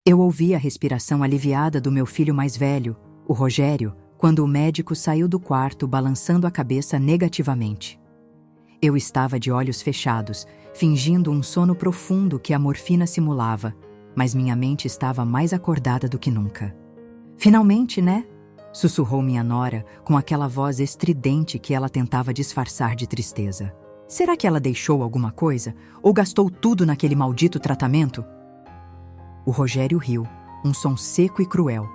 Eu ouvi a respiração aliviada do meu filho mais velho, o Rogério, quando o médico saiu do quarto balançando a cabeça negativamente. Eu estava de olhos fechados, fingindo um sono profundo que a morfina simulava, mas minha mente estava mais acordada do que nunca. Finalmente, né? Sussurrou minha nora com aquela voz estridente que ela tentava disfarçar de tristeza. Será que ela deixou alguma coisa? Ou gastou tudo naquele maldito tratamento? O Rogério riu, um som seco e cruel.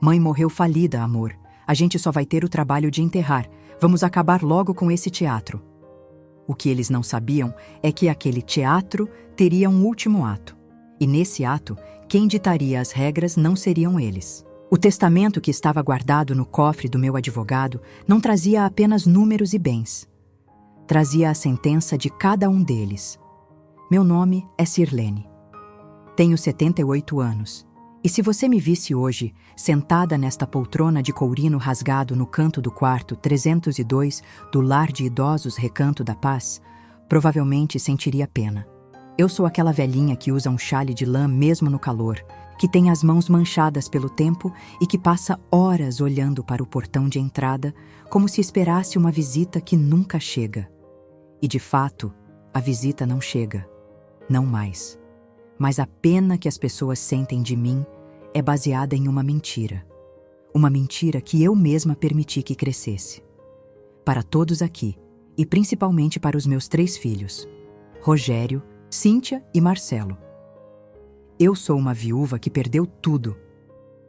Mãe morreu falida, amor. A gente só vai ter o trabalho de enterrar. Vamos acabar logo com esse teatro. O que eles não sabiam é que aquele teatro teria um último ato. E nesse ato, quem ditaria as regras não seriam eles. O testamento que estava guardado no cofre do meu advogado não trazia apenas números e bens. Trazia a sentença de cada um deles. Meu nome é Sirlene. Tenho 78 anos. E se você me visse hoje, sentada nesta poltrona de courino rasgado no canto do quarto 302 do Lar de Idosos Recanto da Paz, provavelmente sentiria pena. Eu sou aquela velhinha que usa um chale de lã mesmo no calor, que tem as mãos manchadas pelo tempo e que passa horas olhando para o portão de entrada como se esperasse uma visita que nunca chega. E de fato, a visita não chega. Não mais. Mas a pena que as pessoas sentem de mim é baseada em uma mentira. Uma mentira que eu mesma permiti que crescesse. Para todos aqui, e principalmente para os meus 3 filhos, Rogério, Cíntia e Marcelo. Eu sou uma viúva que perdeu tudo.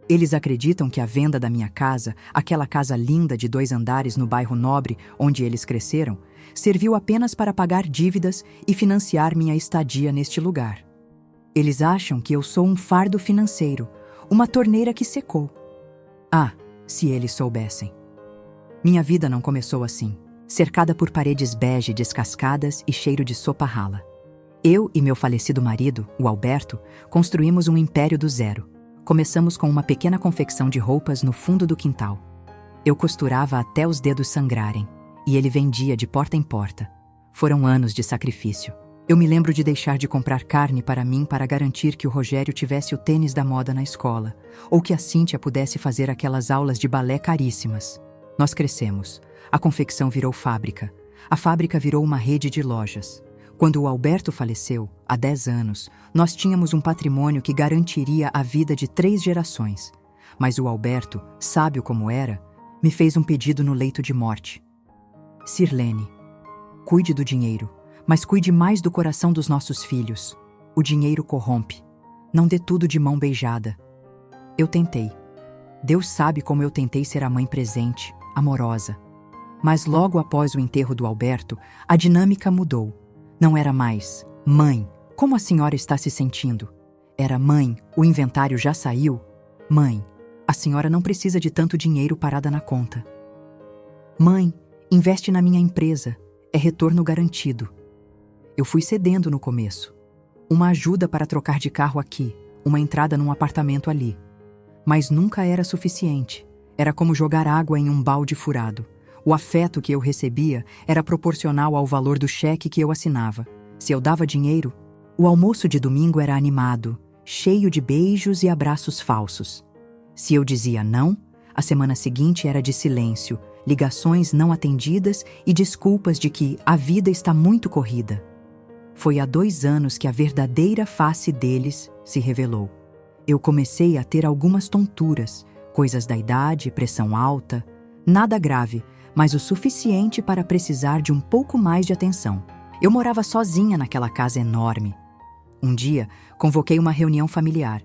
Eles acreditam que a venda da minha casa, aquela casa linda de 2 andares no bairro Nobre, onde eles cresceram, serviu apenas para pagar dívidas e financiar minha estadia neste lugar. Eles acham que eu sou um fardo financeiro, uma torneira que secou. Ah, se eles soubessem. Minha vida não começou assim, cercada por paredes bege descascadas e cheiro de sopa rala. Eu e meu falecido marido, o Alberto, construímos um império do zero. Começamos com uma pequena confecção de roupas no fundo do quintal. Eu costurava até os dedos sangrarem, e ele vendia de porta em porta. Foram anos de sacrifício. Eu me lembro de deixar de comprar carne para mim para garantir que o Rogério tivesse o tênis da moda na escola, ou que a Cíntia pudesse fazer aquelas aulas de balé caríssimas. Nós crescemos. A confecção virou fábrica. A fábrica virou uma rede de lojas. Quando o Alberto faleceu, há 10 anos, nós tínhamos um patrimônio que garantiria a vida de 3 gerações. Mas o Alberto, sábio como era, me fez um pedido no leito de morte. Sirlene, cuide do dinheiro, mas cuide mais do coração dos nossos filhos. O dinheiro corrompe. Não dê tudo de mão beijada. Eu tentei. Deus sabe como eu tentei ser a mãe presente, amorosa. Mas logo após o enterro do Alberto, a dinâmica mudou. Não era mais, mãe, como a senhora está se sentindo? Era, mãe, o inventário já saiu? Mãe, a senhora não precisa de tanto dinheiro parada na conta. Mãe, investe na minha empresa, é retorno garantido. Eu fui cedendo no começo. Uma ajuda para trocar de carro aqui, uma entrada num apartamento ali. Mas nunca era suficiente. Era como jogar água em um balde furado. O afeto que eu recebia era proporcional ao valor do cheque que eu assinava. Se eu dava dinheiro, o almoço de domingo era animado, cheio de beijos e abraços falsos. Se eu dizia não, a semana seguinte era de silêncio, ligações não atendidas e desculpas de que a vida está muito corrida. Foi há 2 anos que a verdadeira face deles se revelou. Eu comecei a ter algumas tonturas, coisas da idade, pressão alta, nada grave, mas o suficiente para precisar de um pouco mais de atenção. Eu morava sozinha naquela casa enorme. Um dia, convoquei uma reunião familiar.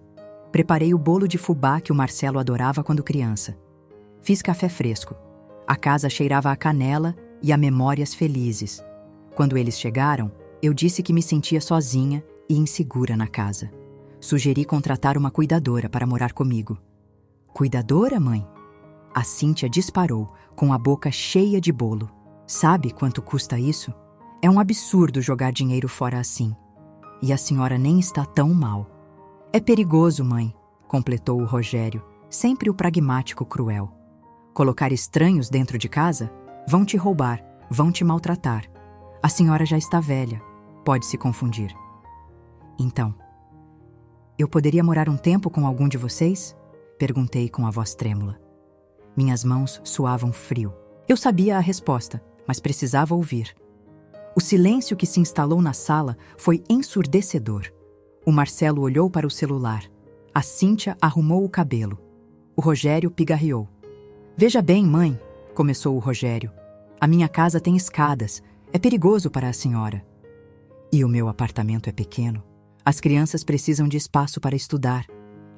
Preparei o bolo de fubá que o Marcelo adorava quando criança. Fiz café fresco. A casa cheirava a canela e a memórias felizes. Quando eles chegaram, eu disse que me sentia sozinha e insegura na casa. Sugeri contratar uma cuidadora para morar comigo. Cuidadora, mãe? A Cíntia disparou, com a boca cheia de bolo. Sabe quanto custa isso? É um absurdo jogar dinheiro fora assim. E a senhora nem está tão mal. É perigoso, mãe, completou o Rogério, sempre o pragmático cruel. Colocar estranhos dentro de casa? Vão te roubar, vão te maltratar. A senhora já está velha, pode se confundir. Então, Eu poderia morar um tempo com algum de vocês? Perguntei com a voz trêmula. Minhas mãos suavam frio. Eu sabia a resposta, mas precisava ouvir. O silêncio que se instalou na sala foi ensurdecedor. O Marcelo olhou para o celular. A Cíntia arrumou o cabelo. O Rogério pigarreou. Veja bem, mãe, começou o Rogério. A minha casa tem escadas. É perigoso para a senhora. E o meu apartamento é pequeno. As crianças precisam de espaço para estudar,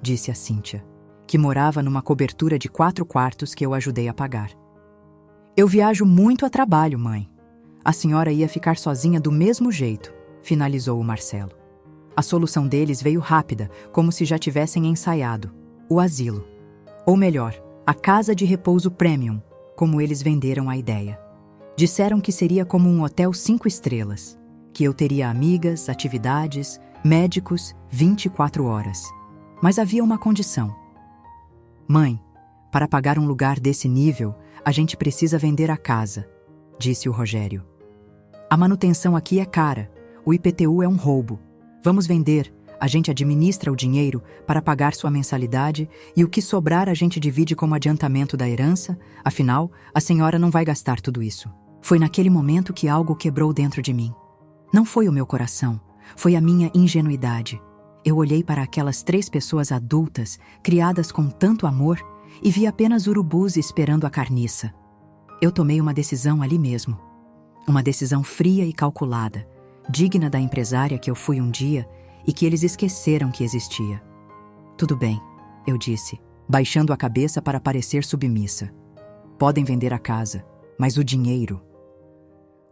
disse a Cíntia, que morava numa cobertura de 4 quartos que eu ajudei a pagar. Eu viajo muito a trabalho, mãe. A senhora ia ficar sozinha do mesmo jeito, finalizou o Marcelo. A solução deles veio rápida, como se já tivessem ensaiado. O asilo. Ou melhor, a casa de repouso premium, como eles venderam a ideia. Disseram que seria como um hotel 5 estrelas, que eu teria amigas, atividades, médicos, 24 horas. Mas havia uma condição. Mãe, para pagar um lugar desse nível, a gente precisa vender a casa, disse o Rogério. A manutenção aqui é cara, o IPTU é um roubo. Vamos vender, a gente administra o dinheiro para pagar sua mensalidade e o que sobrar a gente divide como adiantamento da herança, afinal, a senhora não vai gastar tudo isso. Foi naquele momento que algo quebrou dentro de mim. Não foi o meu coração, foi a minha ingenuidade. Eu olhei para aquelas 3 pessoas adultas, criadas com tanto amor, e vi apenas urubus esperando a carniça. Eu tomei uma decisão ali mesmo. Uma decisão fria e calculada, digna da empresária que eu fui um dia e que eles esqueceram que existia. Tudo bem, eu disse, baixando a cabeça para parecer submissa. Podem vender a casa, mas o dinheiro...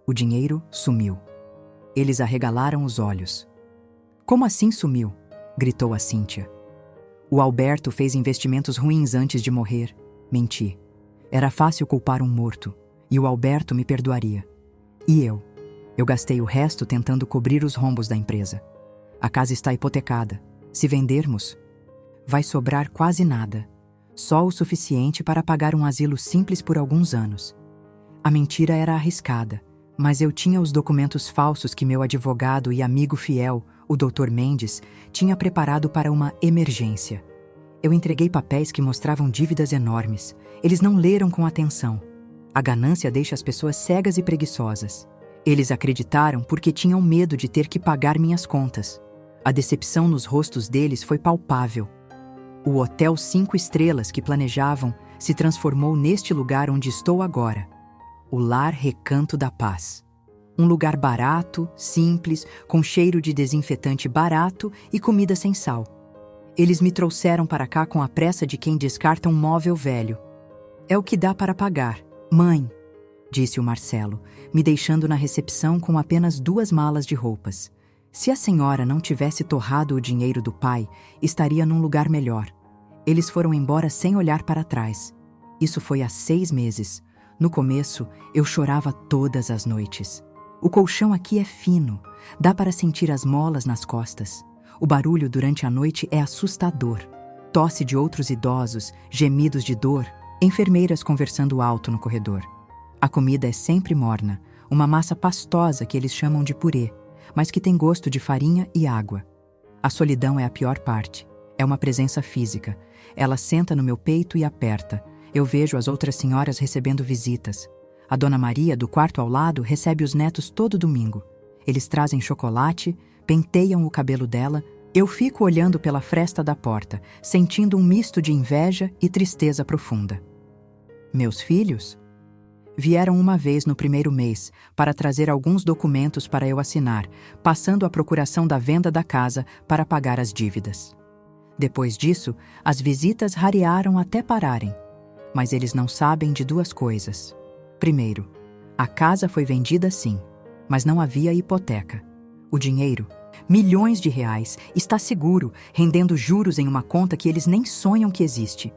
O dinheiro sumiu. Eles arregalaram os olhos. Como assim sumiu? Gritou a Cíntia. O Alberto fez investimentos ruins antes de morrer. Menti. Era fácil culpar um morto, e o Alberto me perdoaria. E eu? Eu gastei o resto tentando cobrir os rombos da empresa. A casa está hipotecada. Se vendermos, vai sobrar quase nada. Só o suficiente para pagar um asilo simples por alguns anos. A mentira era arriscada, mas eu tinha os documentos falsos que meu advogado e amigo fiel, o Dr. Mendes, tinha preparado para uma emergência. Eu entreguei papéis que mostravam dívidas enormes. Eles não leram com atenção. A ganância deixa as pessoas cegas e preguiçosas. Eles acreditaram porque tinham medo de ter que pagar minhas contas. A decepção nos rostos deles foi palpável. O hotel 5 estrelas que planejavam se transformou neste lugar onde estou agora. O Lar Recanto da Paz. Um lugar barato, simples, com cheiro de desinfetante barato e comida sem sal. Eles me trouxeram para cá com a pressa de quem descarta um móvel velho. É o que dá para pagar. Mãe, disse o Marcelo, me deixando na recepção com apenas 2 malas de roupas. Se a senhora não tivesse torrado o dinheiro do pai, estaria num lugar melhor. Eles foram embora sem olhar para trás. Isso foi há 6 meses. No começo, eu chorava todas as noites. O colchão aqui é fino, dá para sentir as molas nas costas. O barulho durante a noite é assustador. Tosse de outros idosos, gemidos de dor, enfermeiras conversando alto no corredor. A comida é sempre morna, uma massa pastosa que eles chamam de purê, mas que tem gosto de farinha e água. A solidão é a pior parte. É uma presença física. Ela senta no meu peito e aperta. Eu vejo as outras senhoras recebendo visitas. A Dona Maria, do quarto ao lado, recebe os netos todo domingo. Eles trazem chocolate, penteiam o cabelo dela. Eu fico olhando pela fresta da porta, sentindo um misto de inveja e tristeza profunda. Meus filhos? Vieram uma vez no primeiro mês para trazer alguns documentos para eu assinar, passando a procuração da venda da casa para pagar as dívidas. Depois disso, as visitas rarearam até pararem. Mas eles não sabem de 2 coisas. Primeiro, a casa foi vendida sim, mas não havia hipoteca. O dinheiro, milhões de reais, está seguro, rendendo juros em uma conta que eles nem sonham que existe.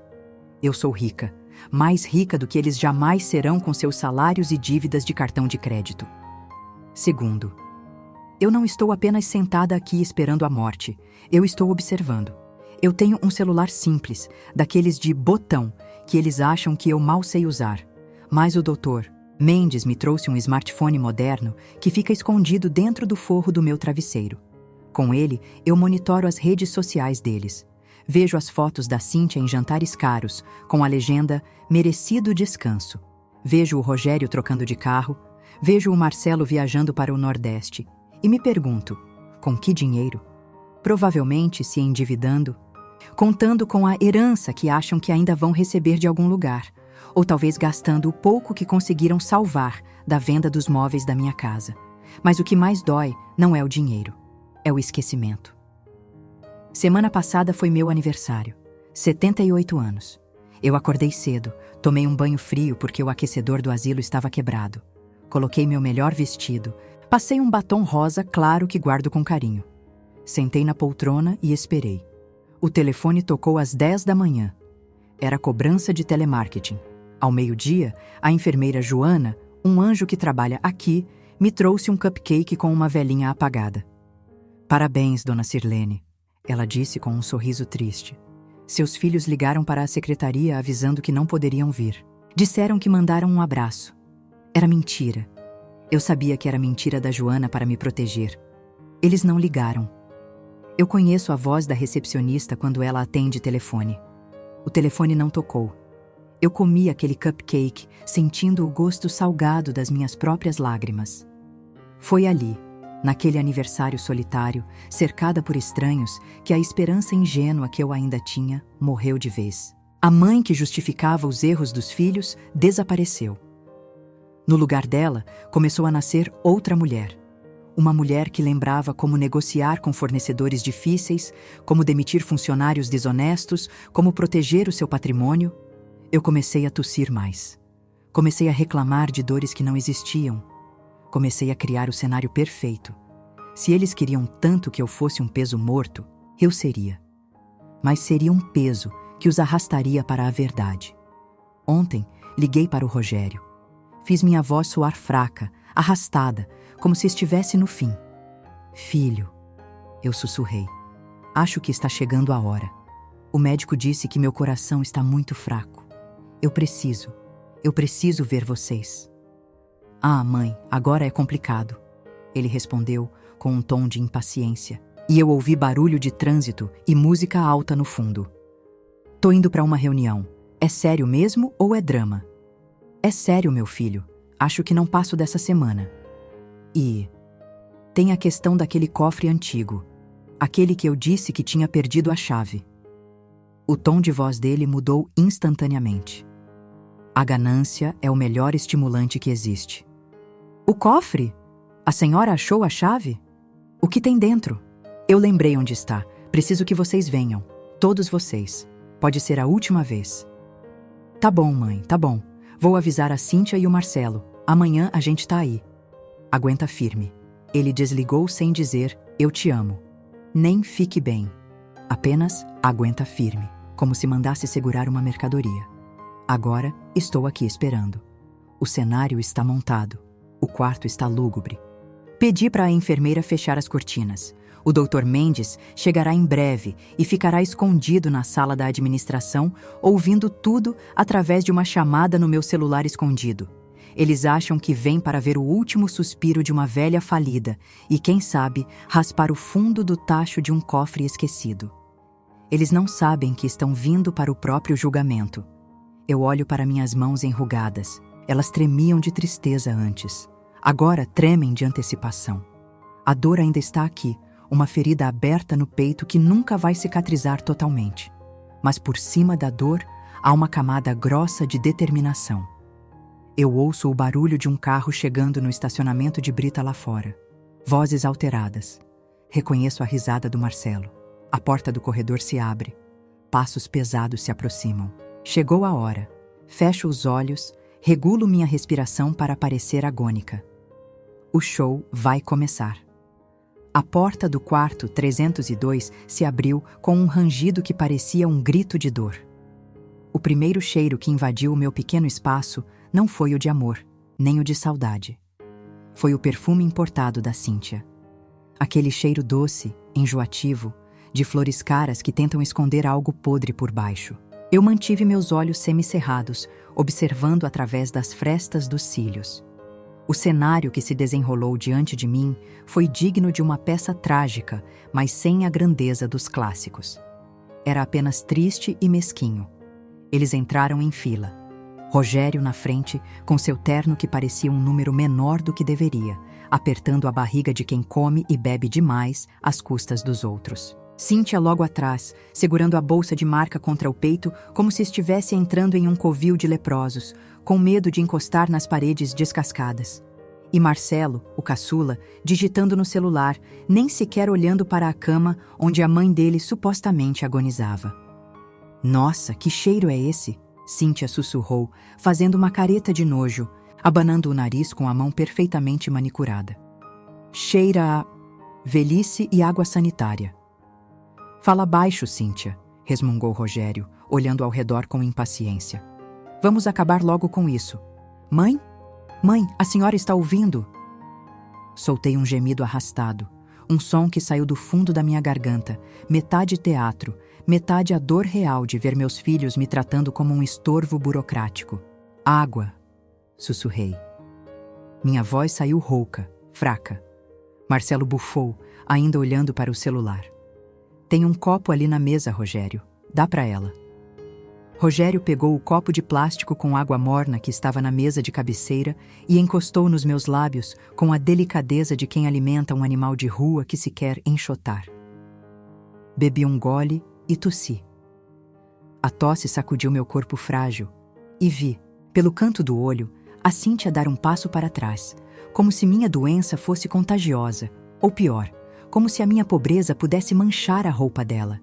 Eu sou rica, mais rica do que eles jamais serão com seus salários e dívidas de cartão de crédito. Segundo, eu não estou apenas sentada aqui esperando a morte, eu estou observando. Eu tenho um celular simples, daqueles de botão, que eles acham que eu mal sei usar. Mas o Dr. Mendes me trouxe um smartphone moderno que fica escondido dentro do forro do meu travesseiro. Com ele, eu monitoro as redes sociais deles. Vejo as fotos da Cíntia em jantares caros, com a legenda "Merecido descanso". Vejo o Rogério trocando de carro, vejo o Marcelo viajando para o Nordeste. E me pergunto, com que dinheiro? Provavelmente se endividando, contando com a herança que acham que ainda vão receber de algum lugar, ou talvez gastando o pouco que conseguiram salvar da venda dos móveis da minha casa. Mas o que mais dói não é o dinheiro, é o esquecimento. Semana passada foi meu aniversário, 78 anos. Eu acordei cedo, tomei um banho frio porque o aquecedor do asilo estava quebrado. Coloquei meu melhor vestido, passei um batom rosa claro que guardo com carinho. Sentei na poltrona e esperei. O telefone tocou às 10 da manhã. Era cobrança de telemarketing. Ao meio-dia, a enfermeira Joana, um anjo que trabalha aqui, me trouxe um cupcake com uma velinha apagada. "Parabéns, dona Sirlene", ela disse com um sorriso triste. Seus filhos ligaram para a secretaria avisando que não poderiam vir. Disseram que mandaram um abraço. Era mentira. Eu sabia que era mentira da Joana para me proteger. Eles não ligaram. Eu conheço a voz da recepcionista quando ela atende telefone. O telefone não tocou. Eu comi aquele cupcake, sentindo o gosto salgado das minhas próprias lágrimas. Foi ali, naquele aniversário solitário, cercada por estranhos, que a esperança ingênua que eu ainda tinha morreu de vez. A mãe que justificava os erros dos filhos desapareceu. No lugar dela, começou a nascer outra mulher. Uma mulher que lembrava como negociar com fornecedores difíceis, como demitir funcionários desonestos, como proteger o seu patrimônio. Eu comecei a tossir mais. Comecei a reclamar de dores que não existiam. Comecei a criar o cenário perfeito. Se eles queriam tanto que eu fosse um peso morto, eu seria. Mas seria um peso que os arrastaria para a verdade. Ontem, liguei para o Rogério. Fiz minha voz soar fraca, arrastada, como se estivesse no fim. "Filho", eu sussurrei. "Acho que está chegando a hora. O médico disse que meu coração está muito fraco. Eu preciso ver vocês." "Ah, mãe, agora é complicado", ele respondeu com um tom de impaciência. E eu ouvi barulho de trânsito e música alta no fundo. "Tô indo para uma reunião. É sério mesmo ou é drama?" "É sério, meu filho. Acho que não passo dessa semana." "E tem a questão daquele cofre antigo. Aquele que eu disse que tinha perdido a chave." O tom de voz dele mudou instantaneamente. "A ganância é o melhor estimulante que existe." "O cofre? A senhora achou a chave? O que tem dentro?" "Eu lembrei onde está. Preciso que vocês venham. Todos vocês. Pode ser a última vez." "Tá bom, mãe, tá bom. Vou avisar a Cíntia e o Marcelo. Amanhã a gente tá aí." "Aguenta firme." Ele desligou sem dizer "eu te amo." Nem "fique bem." Apenas "aguenta firme", como se mandasse segurar uma mercadoria. Agora estou aqui esperando. O cenário está montado. O quarto está lúgubre. Pedi para a enfermeira fechar as cortinas. O Dr. Mendes chegará em breve e ficará escondido na sala da administração, ouvindo tudo através de uma chamada no meu celular escondido. Eles acham que vem para ver o último suspiro de uma velha falida e, quem sabe, raspar o fundo do tacho de um cofre esquecido. Eles não sabem que estão vindo para o próprio julgamento. Eu olho para minhas mãos enrugadas. Elas tremiam de tristeza antes. Agora tremem de antecipação. A dor ainda está aqui, uma ferida aberta no peito que nunca vai cicatrizar totalmente. Mas por cima da dor, há uma camada grossa de determinação. Eu ouço o barulho de um carro chegando no estacionamento de Brita lá fora. Vozes alteradas. Reconheço a risada do Marcelo. A porta do corredor se abre. Passos pesados se aproximam. Chegou a hora. Fecho os olhos, regulo minha respiração para parecer agônica. O show vai começar. A porta do quarto 302 se abriu com um rangido que parecia um grito de dor. O primeiro cheiro que invadiu o meu pequeno espaço não foi o de amor, nem o de saudade. Foi o perfume importado da Cíntia. Aquele cheiro doce, enjoativo, de flores caras que tentam esconder algo podre por baixo. Eu mantive meus olhos semicerrados, observando através das frestas dos cílios. O cenário que se desenrolou diante de mim foi digno de uma peça trágica, mas sem a grandeza dos clássicos. Era apenas triste e mesquinho. Eles entraram em fila. Rogério na frente, com seu terno que parecia um número menor do que deveria, apertando a barriga de quem come e bebe demais às custas dos outros. Cíntia logo atrás, segurando a bolsa de marca contra o peito, como se estivesse entrando em um covil de leprosos, com medo de encostar nas paredes descascadas. E Marcelo, o caçula, digitando no celular, nem sequer olhando para a cama onde a mãe dele supostamente agonizava. "Nossa, que cheiro é esse?" Cíntia sussurrou, fazendo uma careta de nojo, abanando o nariz com a mão perfeitamente manicurada. "Cheira a velhice e água sanitária." "Fala baixo, Cíntia", resmungou Rogério, olhando ao redor com impaciência. "Vamos acabar logo com isso." "Mãe? Mãe, a senhora está ouvindo?" Soltei um gemido arrastado, um som que saiu do fundo da minha garganta, metade teatro, metade a dor real de ver meus filhos me tratando como um estorvo burocrático. "Água", sussurrei. Minha voz saiu rouca, fraca. Marcelo bufou, ainda olhando para o celular. "Tem um copo ali na mesa, Rogério. Dá para ela." Rogério pegou o copo de plástico com água morna que estava na mesa de cabeceira e encostou nos meus lábios com a delicadeza de quem alimenta um animal de rua que se quer enxotar. Bebi um gole e tossi. A tosse sacudiu meu corpo frágil e vi, pelo canto do olho, a Cíntia dar um passo para trás, como se minha doença fosse contagiosa, ou pior, como se a minha pobreza pudesse manchar a roupa dela.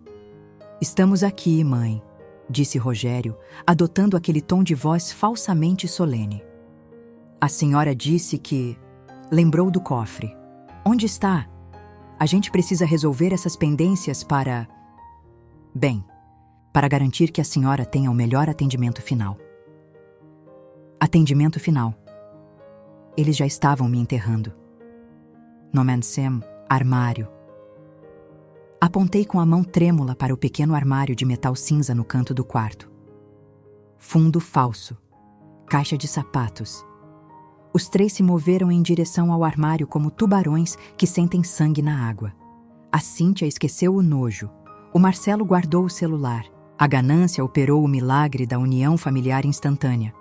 "Estamos aqui, mãe", disse Rogério, adotando aquele tom de voz falsamente solene. "A senhora disse que... lembrou do cofre. Onde está? A gente precisa resolver essas pendências para... bem, para garantir que a senhora tenha o melhor atendimento final." Atendimento final. Eles já estavam me enterrando. Nomansem, armário. Apontei com a mão trêmula para o pequeno armário de metal cinza no canto do quarto. Fundo falso. Caixa de sapatos. Os três se moveram em direção ao armário como tubarões que sentem sangue na água. A Cíntia esqueceu o nojo. O Marcelo guardou o celular. A ganância operou o milagre da união familiar instantânea.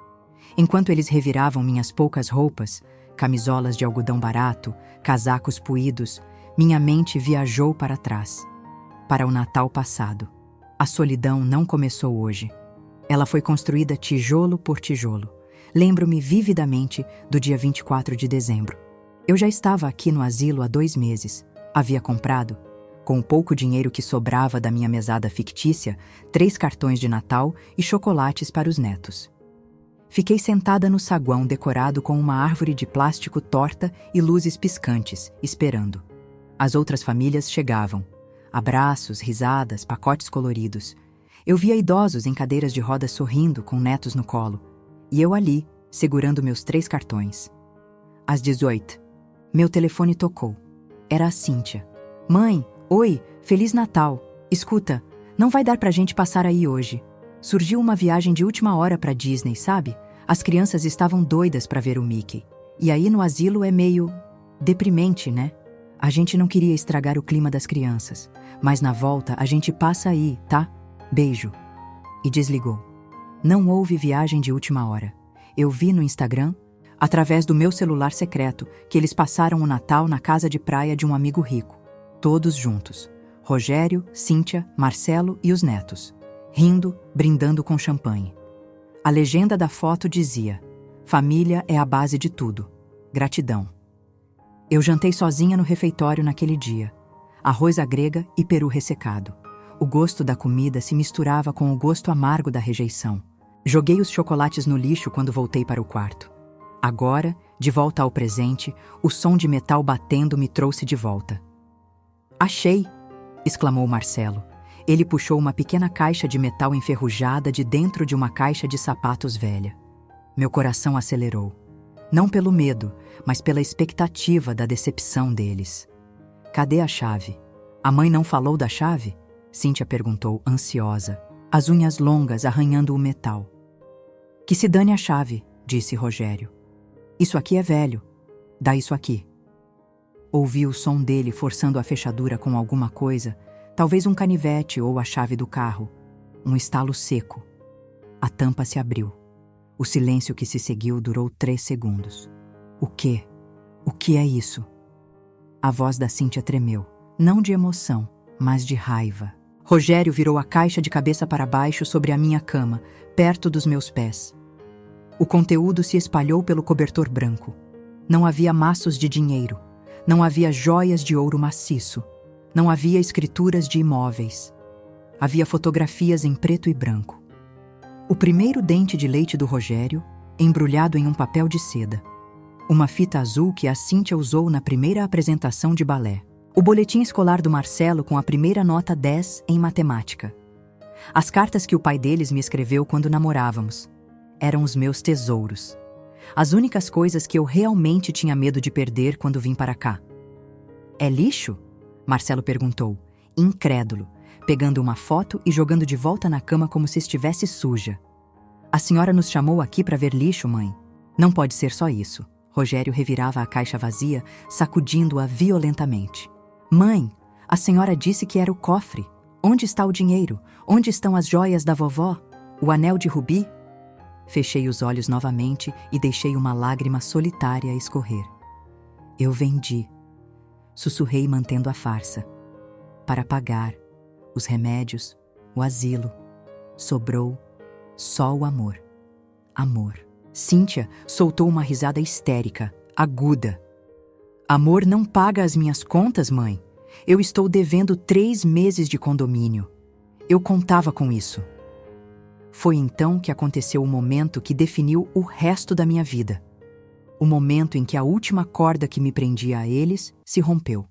Enquanto eles reviravam minhas poucas roupas, camisolas de algodão barato, casacos puídos, minha mente viajou para trás, para o Natal passado. A solidão não começou hoje. Ela foi construída tijolo por tijolo. Lembro-me vividamente do dia 24 de dezembro. Eu já estava aqui no asilo há 2 meses. Havia comprado, com o pouco dinheiro que sobrava da minha mesada fictícia, 3 cartões de Natal e chocolates para os netos. Fiquei sentada no saguão decorado com uma árvore de plástico torta e luzes piscantes, esperando. As outras famílias chegavam. Abraços, risadas, pacotes coloridos. Eu via idosos em cadeiras de rodas sorrindo, com netos no colo. E eu ali, segurando meus 3 cartões. Às 18, meu telefone tocou. Era a Cíntia. "Mãe, oi, Feliz Natal. Escuta, não vai dar pra gente passar aí hoje. Surgiu uma viagem de última hora pra Disney, sabe? As crianças estavam doidas pra ver o Mickey. E aí no asilo é meio... deprimente, né? A gente não queria estragar o clima das crianças. Mas na volta a gente passa aí, tá? Beijo." E desligou. Não houve viagem de última hora. Eu vi no Instagram, através do meu celular secreto, que eles passaram o Natal na casa de praia de um amigo rico. Todos juntos. Rogério, Cíntia, Marcelo e os netos. Rindo, brindando com champanhe. A legenda da foto dizia: "Família é a base de tudo. Gratidão." Eu jantei sozinha no refeitório naquele dia. Arroz à grega e peru ressecado. O gosto da comida se misturava com o gosto amargo da rejeição. Joguei os chocolates no lixo quando voltei para o quarto. Agora, de volta ao presente, o som de metal batendo me trouxe de volta. "Achei!" exclamou Marcelo. Ele puxou uma pequena caixa de metal enferrujada de dentro de uma caixa de sapatos velha. Meu coração acelerou. Não pelo medo, mas pela expectativa da decepção deles. "Cadê a chave?" "A mãe não falou da chave?" Cíntia perguntou, ansiosa, as unhas longas arranhando o metal. "Que se dane a chave", disse Rogério. "Isso aqui é velho. Dá isso aqui. Ouvi o som dele forçando a fechadura com alguma coisa, talvez um canivete ou a chave do carro. Um estalo seco. A tampa se abriu. O silêncio que se seguiu durou 3 segundos. O quê? O que é isso? A voz da Cíntia tremeu, não de emoção, mas de raiva. Rogério virou a caixa de cabeça para baixo sobre a minha cama, perto dos meus pés. O conteúdo se espalhou pelo cobertor branco. Não havia maços de dinheiro. Não havia joias de ouro maciço. Não havia escrituras de imóveis. Havia fotografias em preto e branco. O primeiro dente de leite do Rogério, embrulhado em um papel de seda. Uma fita azul que a Cíntia usou na primeira apresentação de balé. O boletim escolar do Marcelo com a primeira nota 10 em matemática. As cartas que o pai deles me escreveu quando namorávamos. Eram os meus tesouros. As únicas coisas que eu realmente tinha medo de perder quando vim para cá. É lixo? Marcelo perguntou, incrédulo, pegando uma foto e jogando de volta na cama como se estivesse suja. A senhora nos chamou aqui para ver lixo, mãe? Não pode ser só isso. Rogério revirava a caixa vazia, sacudindo-a violentamente. Mãe, a senhora disse que era o cofre. Onde está o dinheiro? Onde estão as joias da vovó? O anel de rubi? Fechei os olhos novamente e deixei uma lágrima solitária escorrer. Eu vendi. Sussurrei mantendo a farsa. Para pagar os remédios, o asilo. Sobrou só o amor. Amor. Cíntia soltou uma risada histérica, aguda. Amor não paga as minhas contas, mãe. Eu estou devendo 3 meses de condomínio. Eu contava com isso. Foi então que aconteceu o momento que definiu o resto da minha vida. O momento em que a última corda que me prendia a eles se rompeu.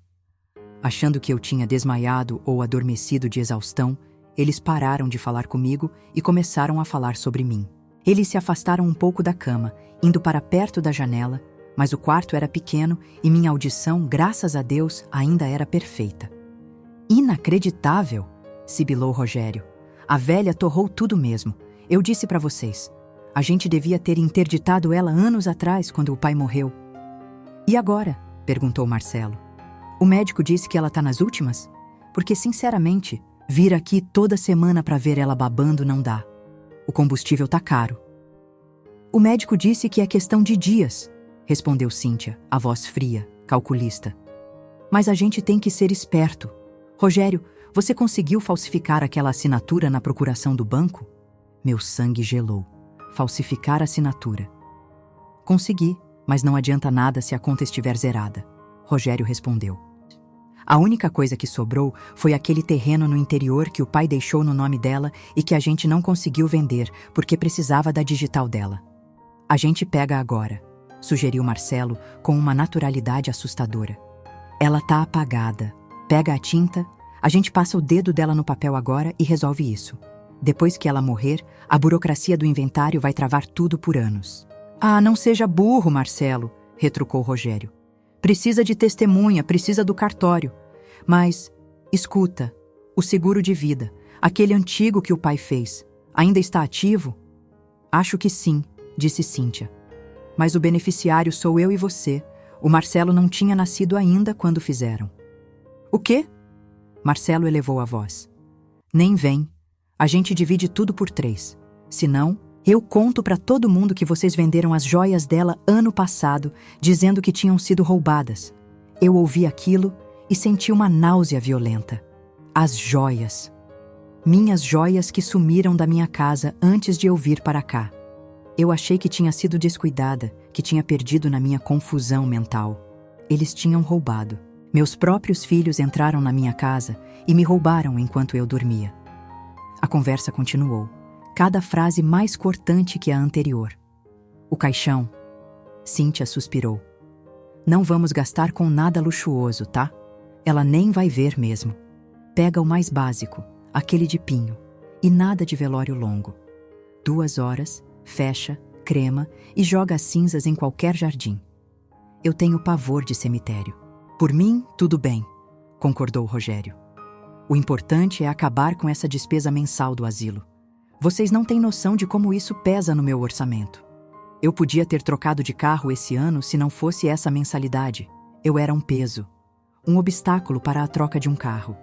Achando que eu tinha desmaiado ou adormecido de exaustão, eles pararam de falar comigo e começaram a falar sobre mim. Eles se afastaram um pouco da cama, indo para perto da janela, mas o quarto era pequeno e minha audição, graças a Deus, ainda era perfeita. Inacreditável, sibilou Rogério. A velha torrou tudo mesmo. Eu disse para vocês. A gente devia ter interditado ela anos atrás, quando o pai morreu. E agora? Perguntou Marcelo. O médico disse que ela tá nas últimas? Porque, sinceramente, vir aqui toda semana para ver ela babando não dá. O combustível tá caro. O médico disse que é questão de dias, respondeu Cíntia, a voz fria, calculista. Mas a gente tem que ser esperto. Rogério, você conseguiu falsificar aquela assinatura na procuração do banco? Meu sangue gelou. Falsificar a assinatura. Consegui, mas não adianta nada se a conta estiver zerada. Rogério respondeu. A única coisa que sobrou foi aquele terreno no interior que o pai deixou no nome dela e que a gente não conseguiu vender porque precisava da digital dela. A gente pega agora, sugeriu Marcelo com uma naturalidade assustadora. Ela tá apagada. Pega a tinta, a gente passa o dedo dela no papel agora e resolve isso. Depois que ela morrer, a burocracia do inventário vai travar tudo por anos. Ah, não seja burro, Marcelo, retrucou Rogério. Precisa de testemunha, precisa do cartório. Mas, escuta, o seguro de vida, aquele antigo que o pai fez, ainda está ativo? Acho que sim, disse Cíntia. Mas o beneficiário sou eu e você. O Marcelo não tinha nascido ainda quando fizeram. O quê? Marcelo elevou a voz. Nem vem. A gente divide tudo por 3. Senão, eu conto para todo mundo que vocês venderam as joias dela ano passado, dizendo que tinham sido roubadas. Eu ouvi aquilo e senti uma náusea violenta. As joias. Minhas joias que sumiram da minha casa antes de eu vir para cá. Eu achei que tinha sido descuidada, que tinha perdido na minha confusão mental. Eles tinham roubado. Meus próprios filhos entraram na minha casa e me roubaram enquanto eu dormia. A conversa continuou. Cada frase mais cortante que a anterior. O caixão. Cíntia suspirou. Não vamos gastar com nada luxuoso, tá? Ela nem vai ver mesmo. Pega o mais básico, aquele de pinho, e nada de velório longo. 2 horas, fecha, crema e joga as cinzas em qualquer jardim. Eu tenho pavor de cemitério. Por mim, tudo bem, concordou Rogério. O importante é acabar com essa despesa mensal do asilo. Vocês não têm noção de como isso pesa no meu orçamento. Eu podia ter trocado de carro esse ano se não fosse essa mensalidade. Eu era um peso, um obstáculo para a troca de um carro.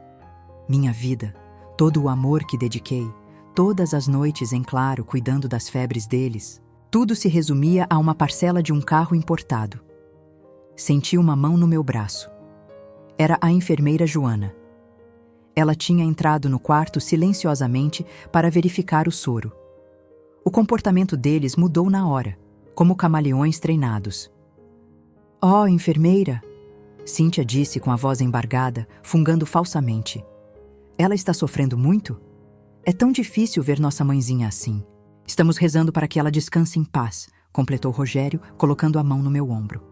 Minha vida, todo o amor que dediquei, todas as noites em claro cuidando das febres deles, tudo se resumia a uma parcela de um carro importado. Senti uma mão no meu braço. Era a enfermeira Joana. Ela tinha entrado no quarto silenciosamente para verificar o soro. O comportamento deles mudou na hora, como camaleões treinados. "Oh, enfermeira!" Cíntia disse com a voz embargada, fungando falsamente. "Ela está sofrendo muito? É tão difícil ver nossa mãezinha assim. Estamos rezando para que ela descanse em paz", completou Rogério, colocando a mão no meu ombro.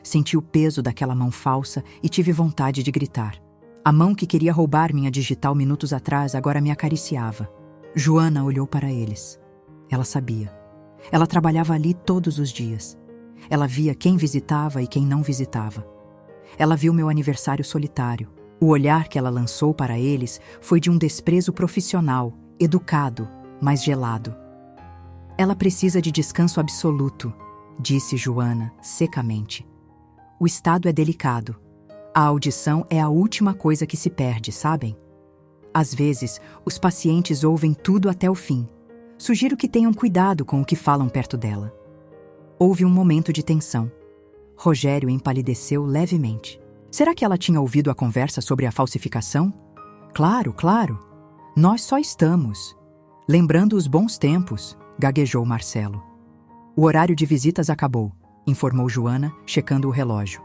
Senti o peso daquela mão falsa e tive vontade de gritar. A mão que queria roubar minha digital minutos atrás agora me acariciava. Joana olhou para eles. Ela sabia. Ela trabalhava ali todos os dias. Ela via quem visitava e quem não visitava. Ela viu meu aniversário solitário. O olhar que ela lançou para eles foi de um desprezo profissional, educado, mas gelado. "Ela precisa de descanso absoluto", disse Joana, secamente. "O estado é delicado. A audição é a última coisa que se perde, sabem? Às vezes, os pacientes ouvem tudo até o fim. Sugiro que tenham cuidado com o que falam perto dela." Houve um momento de tensão. Rogério empalideceu levemente. Será que ela tinha ouvido a conversa sobre a falsificação? Claro, claro. Nós só estamos lembrando os bons tempos, gaguejou Marcelo. "O horário de visitas acabou", informou Joana, checando o relógio.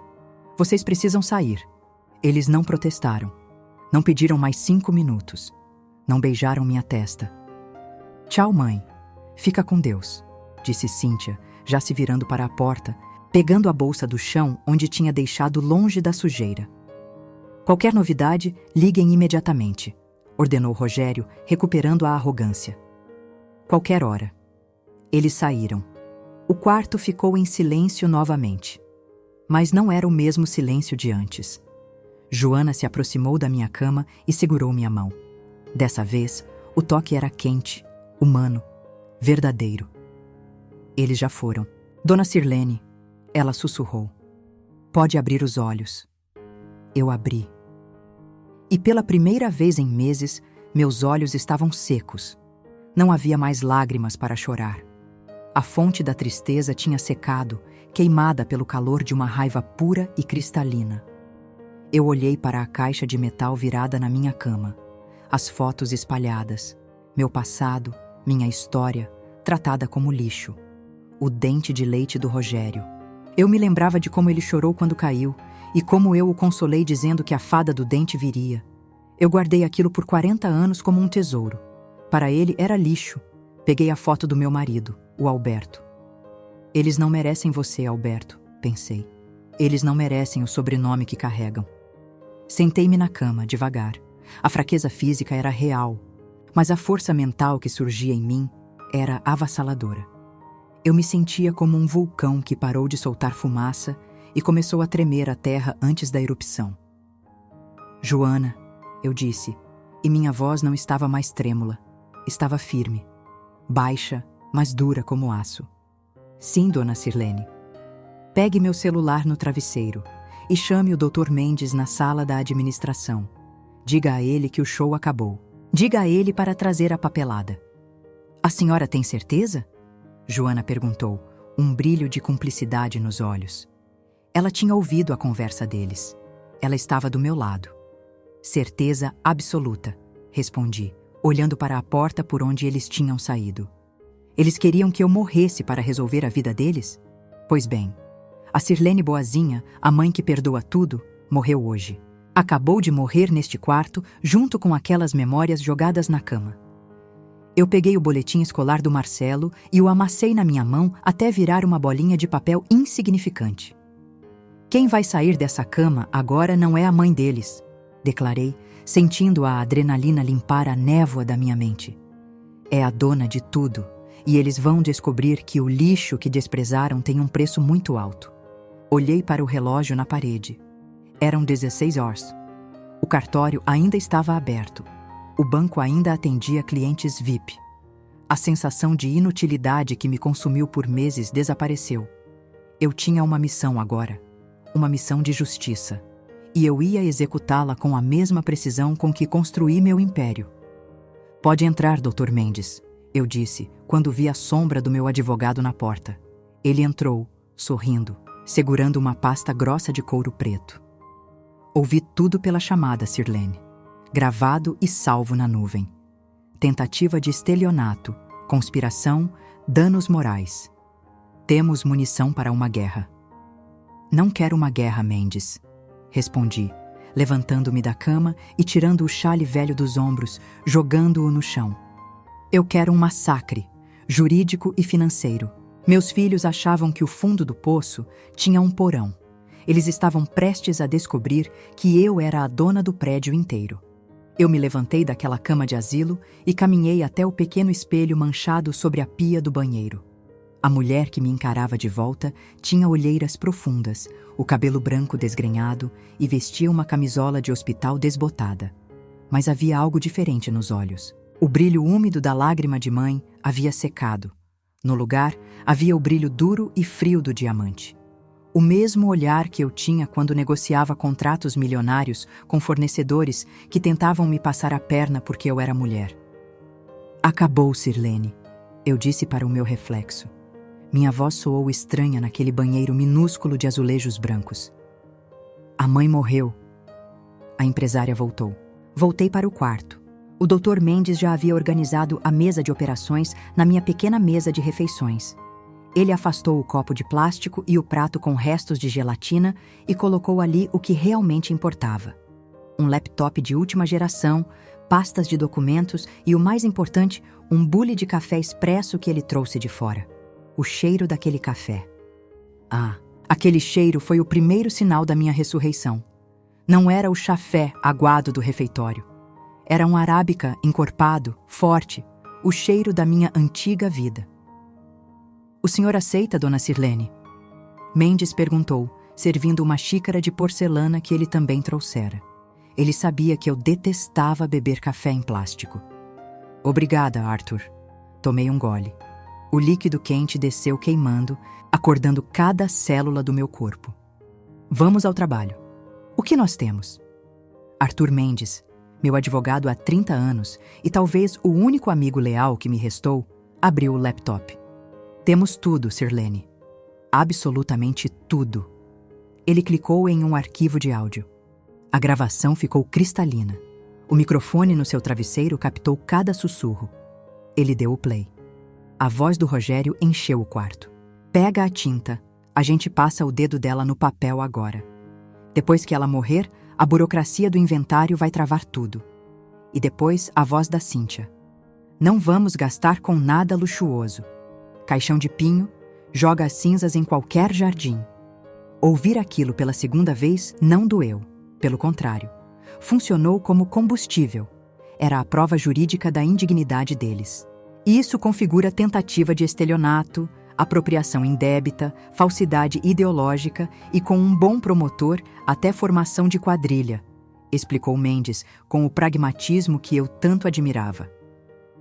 "Vocês precisam sair." Eles não protestaram. Não pediram mais 5 minutos. Não beijaram minha testa. "Tchau, mãe. Fica com Deus", disse Cíntia, já se virando para a porta, pegando a bolsa do chão onde tinha deixado longe da sujeira. "Qualquer novidade, liguem imediatamente", ordenou Rogério, recuperando a arrogância. "Qualquer hora." Eles saíram. O quarto ficou em silêncio novamente. Mas não era o mesmo silêncio de antes. Joana se aproximou da minha cama e segurou minha mão. Dessa vez, o toque era quente, humano, verdadeiro. Eles já foram. "Dona Sirlene", ela sussurrou. "Pode abrir os olhos." Eu abri. E pela primeira vez em meses, meus olhos estavam secos. Não havia mais lágrimas para chorar. A fonte da tristeza tinha secado, queimada pelo calor de uma raiva pura e cristalina. Eu olhei para a caixa de metal virada na minha cama. As fotos espalhadas. Meu passado, minha história, tratada como lixo. O dente de leite do Rogério. Eu me lembrava de como ele chorou quando caiu e como eu o consolei dizendo que a fada do dente viria. Eu guardei aquilo por 40 anos como um tesouro. Para ele era lixo. Peguei a foto do meu marido, o Alberto. "Eles não merecem você, Alberto", pensei. "Eles não merecem o sobrenome que carregam." Sentei-me na cama, devagar. A fraqueza física era real, mas a força mental que surgia em mim era avassaladora. Eu me sentia como um vulcão que parou de soltar fumaça e começou a tremer a terra antes da erupção. "Joana", eu disse, e minha voz não estava mais trêmula. Estava firme, baixa, mas dura como aço. "Sim, dona Sirlene." "Pegue meu celular no travesseiro e chame o Dr. Mendes na sala da administração. Diga a ele que o show acabou. Diga a ele para trazer a papelada." "A senhora tem certeza?" Joana perguntou, um brilho de cumplicidade nos olhos. Ela tinha ouvido a conversa deles. Ela estava do meu lado. "Certeza absoluta", respondi, olhando para a porta por onde eles tinham saído. Eles queriam que eu morresse para resolver a vida deles? Pois bem, a Sirlene Boazinha, a mãe que perdoa tudo, morreu hoje. Acabou de morrer neste quarto, junto com aquelas memórias jogadas na cama. Eu peguei o boletim escolar do Marcelo e o amassei na minha mão até virar uma bolinha de papel insignificante. "Quem vai sair dessa cama agora não é a mãe deles", declarei, sentindo a adrenalina limpar a névoa da minha mente. "É a dona de tudo, e eles vão descobrir que o lixo que desprezaram tem um preço muito alto." Olhei para o relógio na parede. Eram 16 horas. O cartório ainda estava aberto. O banco ainda atendia clientes VIP. A sensação de inutilidade que me consumiu por meses desapareceu. Eu tinha uma missão agora, uma missão de justiça, e eu ia executá-la com a mesma precisão com que construí meu império. Pode entrar, Dr. Mendes, eu disse, quando vi a sombra do meu advogado na porta. Ele entrou, sorrindo, segurando uma pasta grossa de couro preto. Ouvi tudo pela chamada, Sirlene, gravado e salvo na nuvem. Tentativa de estelionato, conspiração, danos morais. Temos munição para uma guerra. Não quero uma guerra, Mendes, respondi, levantando-me da cama e tirando o xale velho dos ombros, jogando-o no chão. Eu quero um massacre, jurídico e financeiro. Meus filhos achavam que o fundo do poço tinha um porão. Eles estavam prestes a descobrir que eu era a dona do prédio inteiro. Eu me levantei daquela cama de asilo e caminhei até o pequeno espelho manchado sobre a pia do banheiro. A mulher que me encarava de volta tinha olheiras profundas, o cabelo branco desgrenhado e vestia uma camisola de hospital desbotada. Mas havia algo diferente nos olhos. O brilho úmido da lágrima de mãe havia secado. No lugar, havia o brilho duro e frio do diamante. O mesmo olhar que eu tinha quando negociava contratos milionários com fornecedores que tentavam me passar a perna porque eu era mulher. Acabou, Sirlene, eu disse para o meu reflexo. Minha voz soou estranha naquele banheiro minúsculo de azulejos brancos. A mãe morreu. A empresária voltou. Voltei para o quarto. O Dr. Mendes já havia organizado a mesa de operações na minha pequena mesa de refeições. Ele afastou o copo de plástico e o prato com restos de gelatina e colocou ali o que realmente importava. Um laptop de última geração, pastas de documentos e, o mais importante, um bule de café expresso que ele trouxe de fora. O cheiro daquele café. Ah, aquele cheiro foi o primeiro sinal da minha ressurreição. Não era o chafé aguado do refeitório. Era um arábica encorpado, forte, o cheiro da minha antiga vida. O senhor aceita, dona Sirlene? Mendes perguntou, servindo uma xícara de porcelana que ele também trouxera. Ele sabia que eu detestava beber café em plástico. Obrigada, Arthur. Tomei um gole. O líquido quente desceu queimando, acordando cada célula do meu corpo. Vamos ao trabalho. O que nós temos? Arthur Mendes, meu advogado há 30 anos e talvez o único amigo leal que me restou, abriu o laptop. Temos tudo, Sirlene. Absolutamente tudo. Ele clicou em um arquivo de áudio. A gravação ficou cristalina. O microfone no seu travesseiro captou cada sussurro. Ele deu o play. A voz do Rogério encheu o quarto. Pega a tinta. A gente passa o dedo dela no papel agora. Depois que ela morrer, a burocracia do inventário vai travar tudo. E depois a voz da Cíntia. Não vamos gastar com nada luxuoso. Caixão de pinho, joga as cinzas em qualquer jardim. Ouvir aquilo pela segunda vez não doeu. Pelo contrário, funcionou como combustível. Era a prova jurídica da indignidade deles. Isso configura tentativa de estelionato, apropriação indébita, falsidade ideológica e, com um bom promotor, até formação de quadrilha, explicou Mendes com o pragmatismo que eu tanto admirava.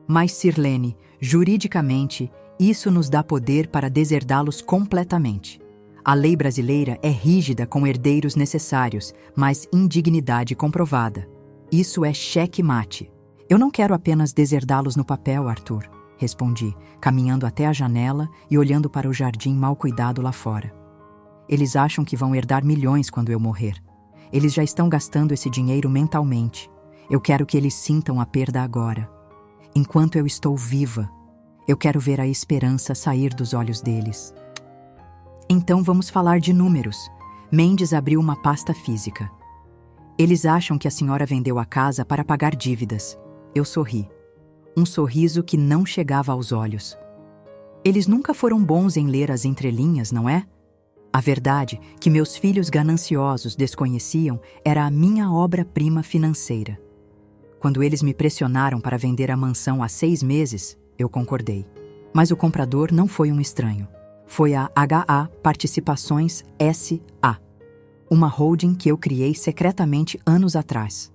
Mas, Sirlene, juridicamente, isso nos dá poder para deserdá-los completamente. A lei brasileira é rígida com herdeiros necessários, mas indignidade comprovada. Isso é cheque-mate. Eu não quero apenas deserdá-los no papel, Arthur, respondi, caminhando até a janela e olhando para o jardim mal cuidado lá fora. Eles acham que vão herdar milhões quando eu morrer. Eles já estão gastando esse dinheiro mentalmente. Eu quero que eles sintam a perda agora. Enquanto eu estou viva, eu quero ver a esperança sair dos olhos deles. Então vamos falar de números. Mendes abriu uma pasta física. Eles acham que a senhora vendeu a casa para pagar dívidas. Eu sorri. Um sorriso que não chegava aos olhos. Eles nunca foram bons em ler as entrelinhas, não é? A verdade que meus filhos gananciosos desconheciam era a minha obra-prima financeira. Quando eles me pressionaram para vender a mansão há 6 meses, eu concordei. Mas o comprador não foi um estranho. Foi a HA Participações S.A., uma holding que eu criei secretamente anos atrás.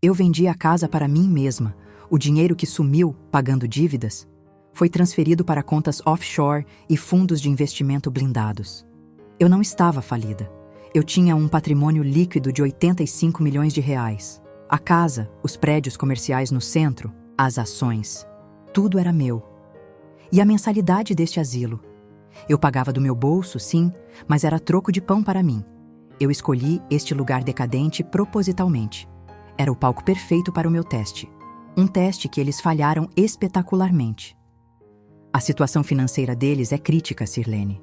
Eu vendi a casa para mim mesma, o dinheiro que sumiu pagando dívidas. Foi transferido para contas offshore e fundos de investimento blindados. Eu não estava falida. Eu tinha um patrimônio líquido de 85 milhões de reais. A casa, os prédios comerciais no centro, as ações. Tudo era meu. E a mensalidade deste asilo? Eu pagava do meu bolso, sim, mas era troco de pão para mim. Eu escolhi este lugar decadente propositalmente. Era o palco perfeito para o meu teste. Um teste que eles falharam espetacularmente. A situação financeira deles é crítica, Sirlene.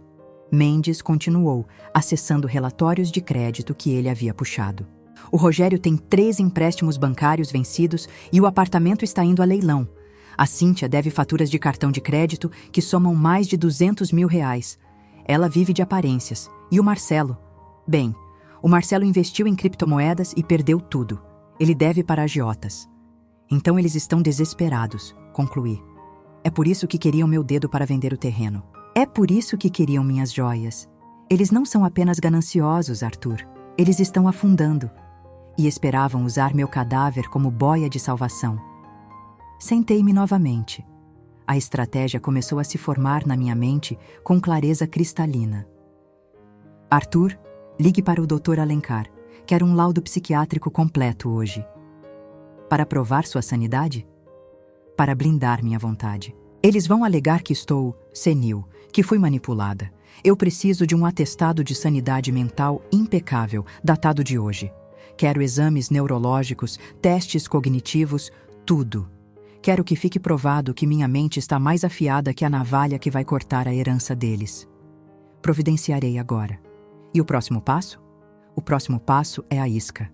Mendes continuou, acessando relatórios de crédito que ele havia puxado. O Rogério tem 3 empréstimos bancários vencidos e o apartamento está indo a leilão. A Cíntia deve faturas de cartão de crédito que somam mais de 200 mil reais. Ela vive de aparências. E o Marcelo? Bem, o Marcelo investiu em criptomoedas e perdeu tudo. Ele deve para agiotas. Então eles estão desesperados, concluí. É por isso que queriam meu dedo para vender o terreno. É por isso que queriam minhas joias. Eles não são apenas gananciosos, Arthur. Eles estão afundando. E esperavam usar meu cadáver como boia de salvação. Sentei-me novamente. A estratégia começou a se formar na minha mente com clareza cristalina. Arthur, ligue para o Dr. Alencar. Quero um laudo psiquiátrico completo hoje. Para provar sua sanidade? Para blindar minha vontade. Eles vão alegar que estou senil, que fui manipulada. Eu preciso de um atestado de sanidade mental impecável, datado de hoje. Quero exames neurológicos, testes cognitivos, tudo. Quero que fique provado que minha mente está mais afiada que a navalha que vai cortar a herança deles. Providenciarei agora. E o próximo passo? O próximo passo é a isca.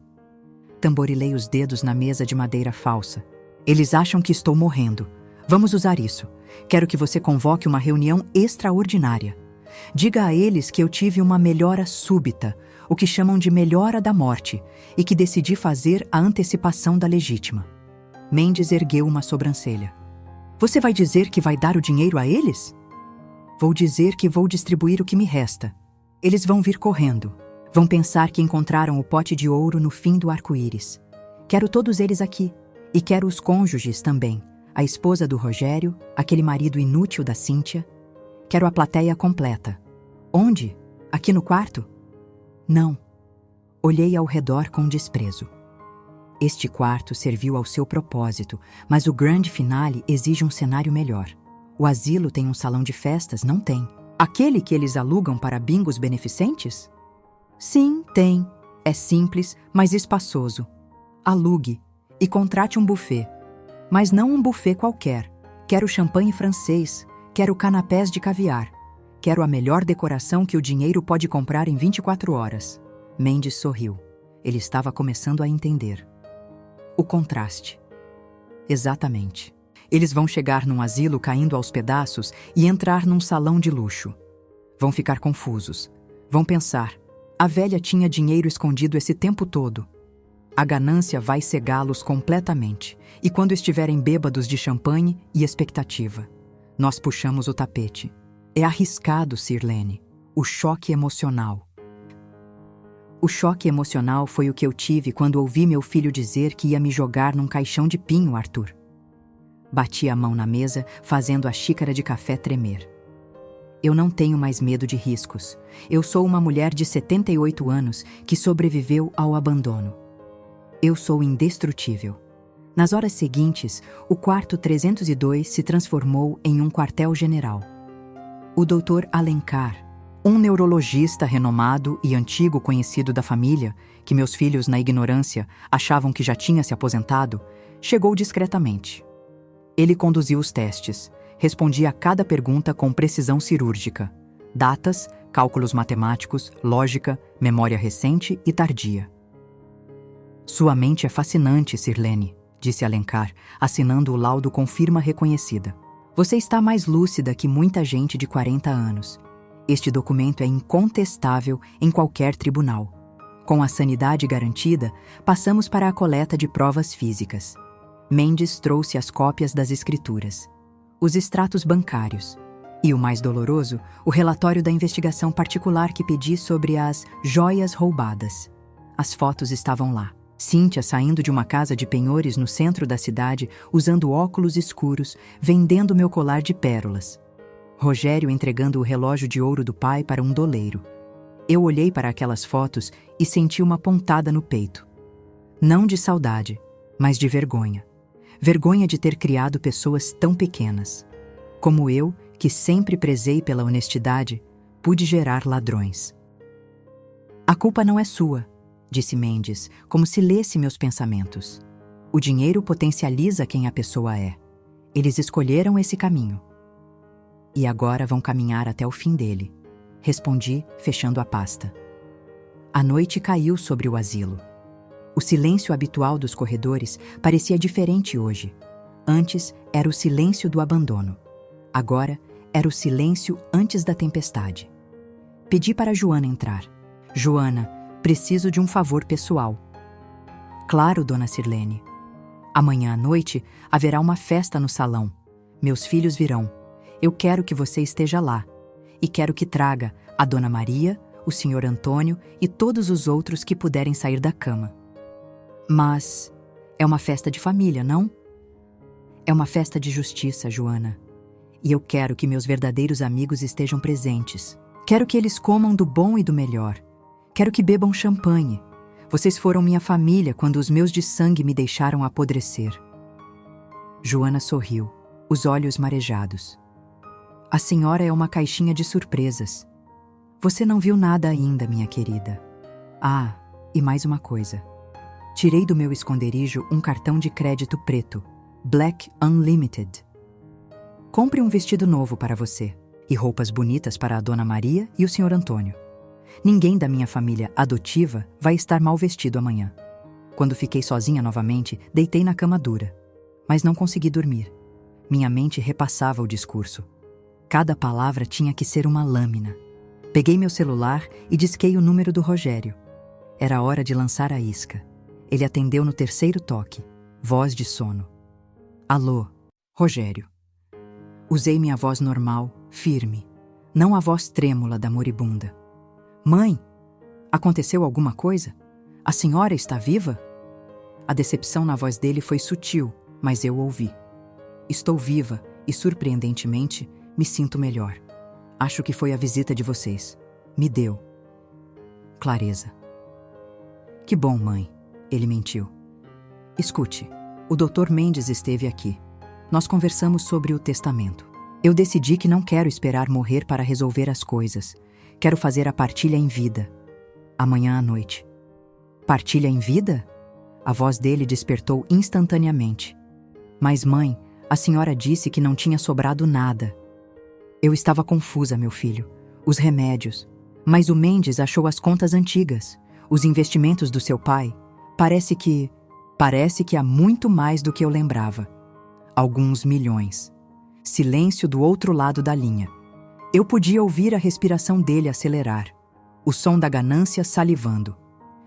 Tamborilei os dedos na mesa de madeira falsa. Eles acham que estou morrendo. Vamos usar isso. Quero que você convoque uma reunião extraordinária. Diga a eles que eu tive uma melhora súbita, o que chamam de melhora da morte, e que decidi fazer a antecipação da legítima. Mendes ergueu uma sobrancelha. Você vai dizer que vai dar o dinheiro a eles? Vou dizer que vou distribuir o que me resta. Eles vão vir correndo. Vão pensar que encontraram o pote de ouro no fim do arco-íris. Quero todos eles aqui. E quero os cônjuges também. A esposa do Rogério, aquele marido inútil da Cíntia. Quero a plateia completa. Onde? Aqui no quarto? Não. Olhei ao redor com desprezo. Este quarto serviu ao seu propósito, mas o grande finale exige um cenário melhor. O asilo tem um salão de festas? Não tem. Aquele que eles alugam para bingos beneficentes? Sim, tem. É simples, mas espaçoso. Alugue e contrate um buffet. Mas não um buffet qualquer. Quero champanhe francês, quero canapés de caviar. Quero a melhor decoração que o dinheiro pode comprar em 24 horas. Mendes sorriu. Ele estava começando a entender. O contraste. Exatamente. Eles vão chegar num asilo caindo aos pedaços e entrar num salão de luxo. Vão ficar confusos. Vão pensar, a velha tinha dinheiro escondido esse tempo todo. A ganância vai cegá-los completamente, e quando estiverem bêbados de champanhe e expectativa, nós puxamos o tapete. É arriscado, Sirlene. O choque emocional. O choque emocional foi o que eu tive quando ouvi meu filho dizer que ia me jogar num caixão de pinho, Arthur. Bati a mão na mesa, fazendo a xícara de café tremer. Eu não tenho mais medo de riscos. Eu sou uma mulher de 78 anos que sobreviveu ao abandono. Eu sou indestrutível. Nas horas seguintes, o quarto 302 se transformou em um quartel-general. O Dr. Alencar, um neurologista renomado e antigo conhecido da família, que meus filhos, na ignorância, achavam que já tinha se aposentado, chegou discretamente. Ele conduziu os testes, respondia a cada pergunta com precisão cirúrgica. Datas, cálculos matemáticos, lógica, memória recente e tardia. Sua mente é fascinante, Sirlene, disse Alencar, assinando o laudo com firma reconhecida. Você está mais lúcida que muita gente de 40 anos. Este documento é incontestável em qualquer tribunal. Com a sanidade garantida, passamos para a coleta de provas físicas. Mendes trouxe as cópias das escrituras, os extratos bancários e, o mais doloroso, o relatório da investigação particular que pedi sobre as joias roubadas. As fotos estavam lá. Cíntia saindo de uma casa de penhores no centro da cidade, usando óculos escuros, vendendo meu colar de pérolas. Rogério entregando o relógio de ouro do pai para um doleiro. Eu olhei para aquelas fotos e senti uma pontada no peito. Não de saudade, mas de vergonha. Vergonha de ter criado pessoas tão pequenas. Como eu, que sempre prezei pela honestidade, pude gerar ladrões. A culpa não é sua, disse Mendes, como se lesse meus pensamentos. O dinheiro potencializa quem a pessoa é. Eles escolheram esse caminho. E agora vão caminhar até o fim dele, respondi, fechando a pasta. A noite caiu sobre o asilo. O silêncio habitual dos corredores parecia diferente hoje. Antes era o silêncio do abandono. Agora era o silêncio antes da tempestade. Pedi para Joana entrar. Joana, preciso de um favor pessoal. Claro, dona Sirlene. Amanhã à noite haverá uma festa no salão. Meus filhos virão. Eu quero que você esteja lá. E quero que traga a dona Maria, o senhor Antônio e todos os outros que puderem sair da cama. Mas é uma festa de família, não? É uma festa de justiça, Joana. E eu quero que meus verdadeiros amigos estejam presentes. Quero que eles comam do bom e do melhor. Quero que bebam champanhe. Vocês foram minha família quando os meus de sangue me deixaram apodrecer. Joana sorriu, os olhos marejados. A senhora é uma caixinha de surpresas. Você não viu nada ainda, minha querida. Ah, e mais uma coisa. Tirei do meu esconderijo um cartão de crédito preto, Black Unlimited. Compre um vestido novo para você e roupas bonitas para a dona Maria e o senhor Antônio. Ninguém da minha família adotiva vai estar mal vestido amanhã. Quando fiquei sozinha novamente, deitei na cama dura. Mas não consegui dormir. Minha mente repassava o discurso. Cada palavra tinha que ser uma lâmina. Peguei meu celular e disquei o número do Rogério. Era hora de lançar a isca. Ele atendeu no terceiro toque, voz de sono. Alô, Rogério. Usei minha voz normal, firme, não a voz trêmula da moribunda. Mãe, aconteceu alguma coisa? A senhora está viva? A decepção na voz dele foi sutil, mas eu ouvi. Estou viva e, surpreendentemente, me sinto melhor. Acho que foi a visita de vocês. Me deu clareza. Que bom, mãe. Ele mentiu. Escute, o Dr. Mendes esteve aqui. Nós conversamos sobre o testamento. Eu decidi que não quero esperar morrer para resolver as coisas. Quero fazer a partilha em vida. Amanhã à noite. Partilha em vida? A voz dele despertou instantaneamente. Mas, mãe, a senhora disse que não tinha sobrado nada. Eu estava confusa, meu filho. Os remédios. Mas o Mendes achou as contas antigas. Os investimentos do seu pai. Parece que há muito mais do que eu lembrava. Alguns milhões. Silêncio do outro lado da linha. Eu podia ouvir a respiração dele acelerar. O som da ganância salivando.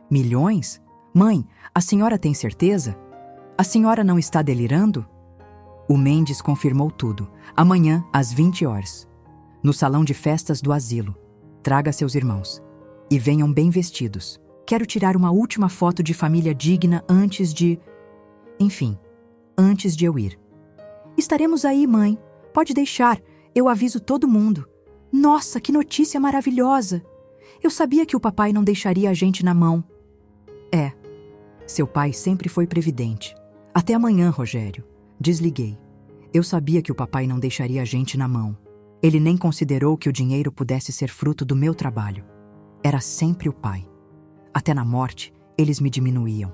Milhões? Mãe, a senhora tem certeza? A senhora não está delirando? O Mendes confirmou tudo. Amanhã, às 20 horas. No salão de festas do asilo. Traga seus irmãos. E venham bem vestidos. Quero tirar uma última foto de família digna antes de... Enfim, antes de eu ir. Estaremos aí, mãe. Pode deixar. Eu aviso todo mundo. Nossa, que notícia maravilhosa! Eu sabia que o papai não deixaria a gente na mão. É. Seu pai sempre foi previdente. Até amanhã, Rogério. Desliguei. Eu sabia que o papai não deixaria a gente na mão. Ele nem considerou que o dinheiro pudesse ser fruto do meu trabalho. Era sempre o pai. Até na morte, eles me diminuíam.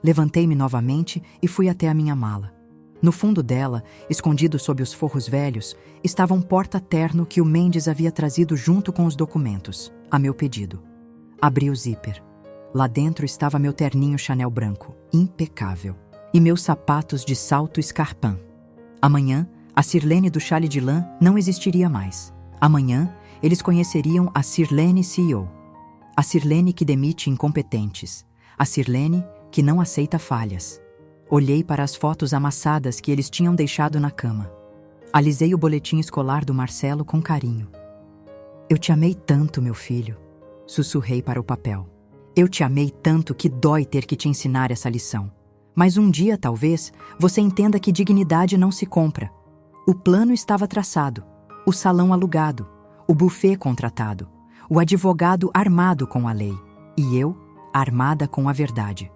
Levantei-me novamente e fui até a minha mala. No fundo dela, escondido sob os forros velhos, estava um porta-terno que o Mendes havia trazido junto com os documentos, a meu pedido. Abri o zíper. Lá dentro estava meu terninho Chanel branco, impecável, e meus sapatos de salto escarpin. Amanhã, a Sirlene do chale de lã não existiria mais. Amanhã, eles conheceriam a Sirlene CEO. A Sirlene que demite incompetentes. A Sirlene que não aceita falhas. Olhei para as fotos amassadas que eles tinham deixado na cama. Alisei o boletim escolar do Marcelo com carinho. Eu te amei tanto, meu filho. Sussurrei para o papel. Eu te amei tanto que dói ter que te ensinar essa lição. Mas um dia, talvez, você entenda que dignidade não se compra. O plano estava traçado, o salão alugado, o buffet contratado, o advogado armado com a lei, e eu, armada com a verdade.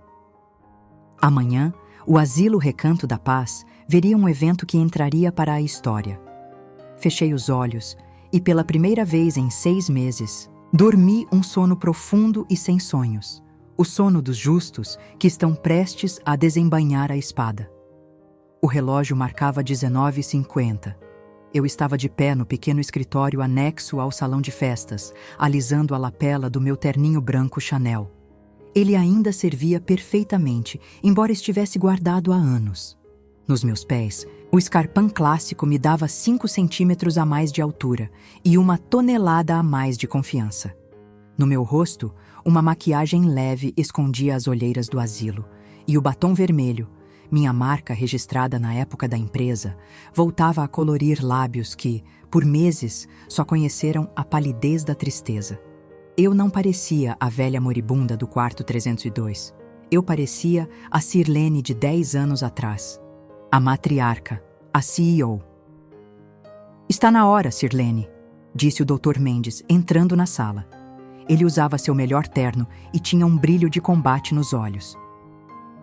Amanhã, o Asilo Recanto da Paz veria um evento que entraria para a história. Fechei os olhos e, pela primeira vez em 6 meses, dormi um sono profundo e sem sonhos. O sono dos justos que estão prestes a desembainhar a espada. O relógio marcava 19h50. Eu estava de pé no pequeno escritório anexo ao salão de festas, alisando a lapela do meu terninho branco Chanel. Ele ainda servia perfeitamente, embora estivesse guardado há anos. Nos meus pés, o escarpão clássico me dava 5 centímetros a mais de altura e 1 tonelada a mais de confiança. No meu rosto, uma maquiagem leve escondia as olheiras do asilo, e o batom vermelho, minha marca registrada na época da empresa, voltava a colorir lábios que, por meses, só conheceram a palidez da tristeza. Eu não parecia a velha moribunda do quarto 302. Eu parecia a Sirlene de 10 anos atrás. A matriarca, a CEO. "Está na hora, Sirlene", disse o Dr. Mendes, entrando na sala. Ele usava seu melhor terno e tinha um brilho de combate nos olhos.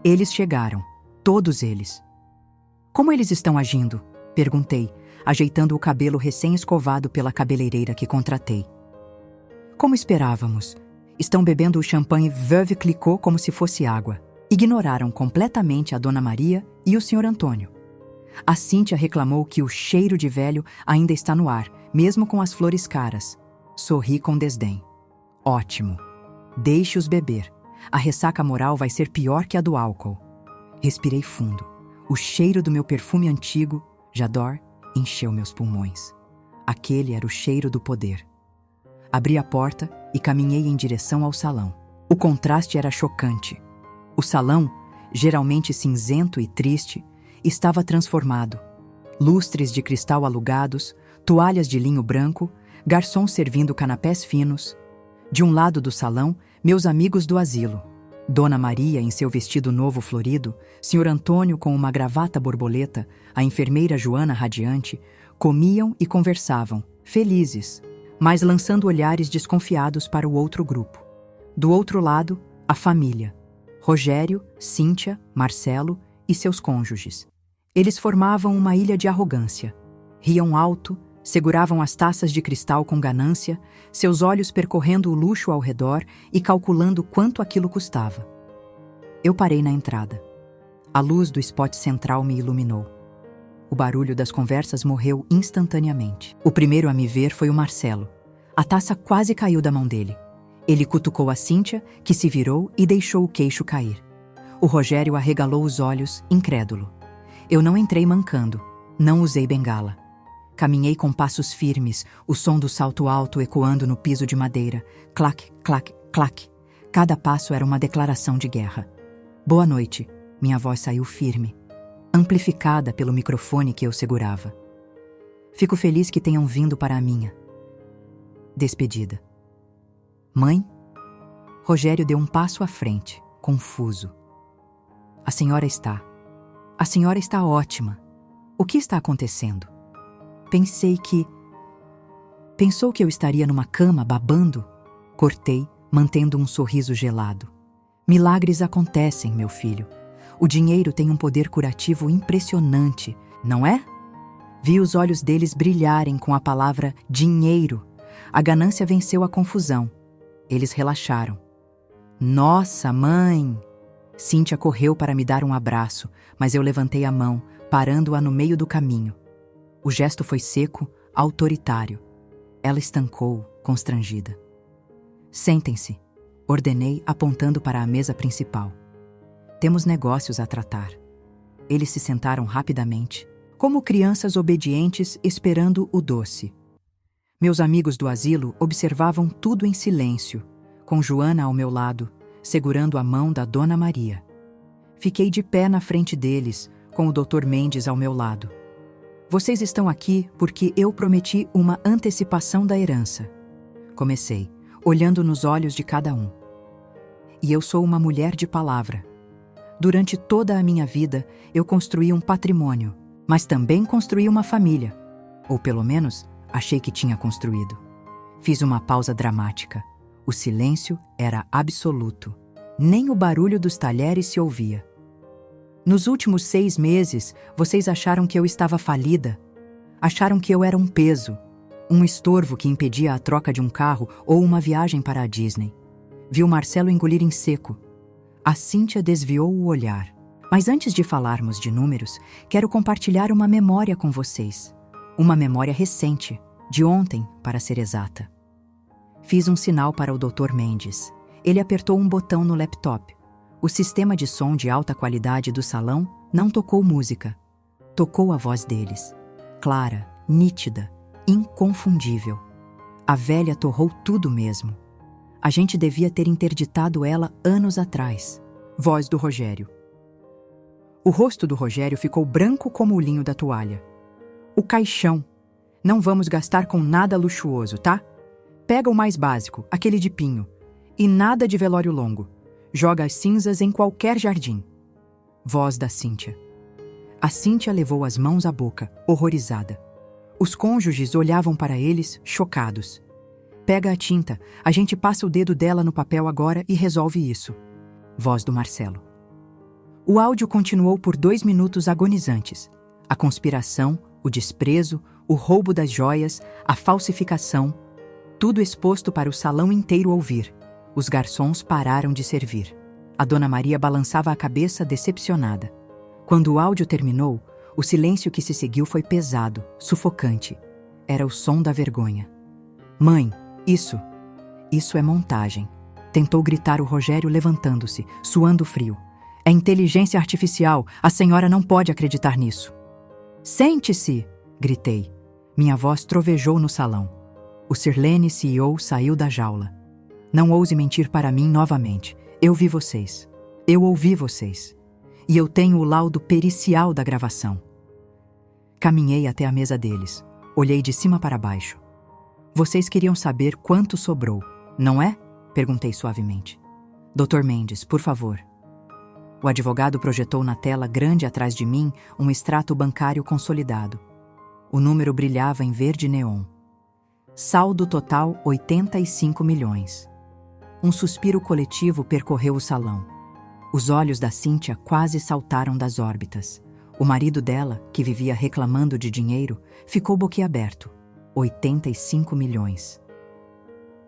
Eles chegaram, todos eles. "Como eles estão agindo?", perguntei, ajeitando o cabelo recém-escovado pela cabeleireira que contratei. "Como esperávamos. Estão bebendo o champanhe Veuve Clicquot como se fosse água. Ignoraram completamente a Dona Maria e o Sr. Antônio. A Cíntia reclamou que o cheiro de velho ainda está no ar, mesmo com as flores caras. Sorri com desdém. Ótimo. Deixe-os beber. A ressaca moral vai ser pior que a do álcool." Respirei fundo. O cheiro do meu perfume antigo, J'adore, encheu meus pulmões. Aquele era o cheiro do poder. Abri a porta e caminhei em direção ao salão. O contraste era chocante. O salão, geralmente cinzento e triste, estava transformado. Lustres de cristal alugados, toalhas de linho branco, garçons servindo canapés finos. De um lado do salão, meus amigos do asilo. Dona Maria em seu vestido novo florido, Sr. Antônio com uma gravata borboleta, a enfermeira Joana radiante, comiam e conversavam, felizes, mas lançando olhares desconfiados para o outro grupo. Do outro lado, a família. Rogério, Cíntia, Marcelo e seus cônjuges. Eles formavam uma ilha de arrogância. Riam alto, seguravam as taças de cristal com ganância, seus olhos percorrendo o luxo ao redor e calculando quanto aquilo custava. Eu parei na entrada. A luz do spot central me iluminou. O barulho das conversas morreu instantaneamente. O primeiro a me ver foi o Marcelo. A taça quase caiu da mão dele. Ele cutucou a Cíntia, que se virou e deixou o queixo cair. O Rogério arregalou os olhos, incrédulo. Eu não entrei mancando. Não usei bengala. Caminhei com passos firmes, o som do salto alto ecoando no piso de madeira. Clac, clac, clac. Cada passo era uma declaração de guerra. "Boa noite", minha voz saiu firme, amplificada pelo microfone que eu segurava. "Fico feliz que tenham vindo para a minha despedida." "Mãe?" Rogério deu um passo à frente, confuso. A senhora está ótima. O que está acontecendo?" Pensou que eu estaria numa cama babando? Cortei, mantendo um sorriso gelado. "Milagres acontecem, meu filho. O dinheiro tem um poder curativo impressionante, não é?" Vi os olhos deles brilharem com a palavra dinheiro. A ganância venceu a confusão. Eles relaxaram. "Nossa, mãe!" Cíntia correu para me dar um abraço, mas eu levantei a mão, parando-a no meio do caminho. O gesto foi seco, autoritário. Ela estancou, constrangida. "Sentem-se", ordenei, apontando para a mesa principal. "Temos negócios a tratar." Eles se sentaram rapidamente, como crianças obedientes esperando o doce. Meus amigos do asilo observavam tudo em silêncio, com Joana ao meu lado, segurando a mão da Dona Maria. Fiquei de pé na frente deles, com o Dr. Mendes ao meu lado. "Vocês estão aqui porque eu prometi uma antecipação da herança." Comecei, olhando nos olhos de cada um. e eu sou uma mulher de palavra. Durante toda a minha vida, eu construí um patrimônio, mas também construí uma família. Ou pelo menos, achei que tinha construído. Fiz uma pausa dramática. O silêncio era absoluto. Nem o barulho dos talheres se ouvia. Nos últimos 6 meses, vocês acharam que eu estava falida. Acharam que eu era um peso, um estorvo que impedia a troca de um carro ou uma viagem para a Disney. Viu Marcelo engolir em seco. A Cíntia desviou o olhar. Mas antes de falarmos de números, quero compartilhar uma memória com vocês. Uma memória recente, de ontem, para ser exata. Fiz um sinal para o Dr. Mendes. Ele apertou um botão no laptop. O sistema de som de alta qualidade do salão não tocou música. Tocou a voz deles. Clara, nítida, inconfundível. A velha torrou tudo mesmo. A gente devia ter interditado ela anos atrás. Voz do Rogério. O rosto do Rogério ficou branco como o linho da toalha. O caixão. Não vamos gastar com nada luxuoso, tá? Pega o mais básico, aquele de pinho. E nada de velório longo. Joga as cinzas em qualquer jardim. Voz da Cíntia. A Cíntia levou as mãos à boca, horrorizada. Os cônjuges olhavam para eles, chocados. Pega a tinta, a gente passa o dedo dela no papel agora e resolve isso. Voz do Marcelo. O áudio continuou por 2 minutos agonizantes. A conspiração, o desprezo, o roubo das joias, a falsificação, tudo exposto para o salão inteiro ouvir. Os garçons pararam de servir. A Dona Maria balançava a cabeça decepcionada. Quando o áudio terminou, o silêncio que se seguiu foi pesado, sufocante. Era o som da vergonha. Mãe, isso é montagem. Tentou gritar o Rogério levantando-se, suando frio. É inteligência artificial, a senhora não pode acreditar nisso. Sente-se! Gritei. Minha voz trovejou no salão. O Sirlene CEO saiu da jaula. Não ouse mentir para mim novamente. Eu vi vocês. Eu ouvi vocês. E eu tenho o laudo pericial da gravação. Caminhei até a mesa deles. Olhei de cima para baixo. Vocês queriam saber quanto sobrou, não é? Perguntei suavemente. Dr. Mendes, por favor. O advogado projetou na tela grande atrás de mim um extrato bancário consolidado. O número brilhava em verde neon. Saldo total 85 milhões. Um suspiro coletivo percorreu o salão. Os olhos da Cíntia quase saltaram das órbitas. O marido dela, que vivia reclamando de dinheiro, ficou boquiaberto. 85 milhões.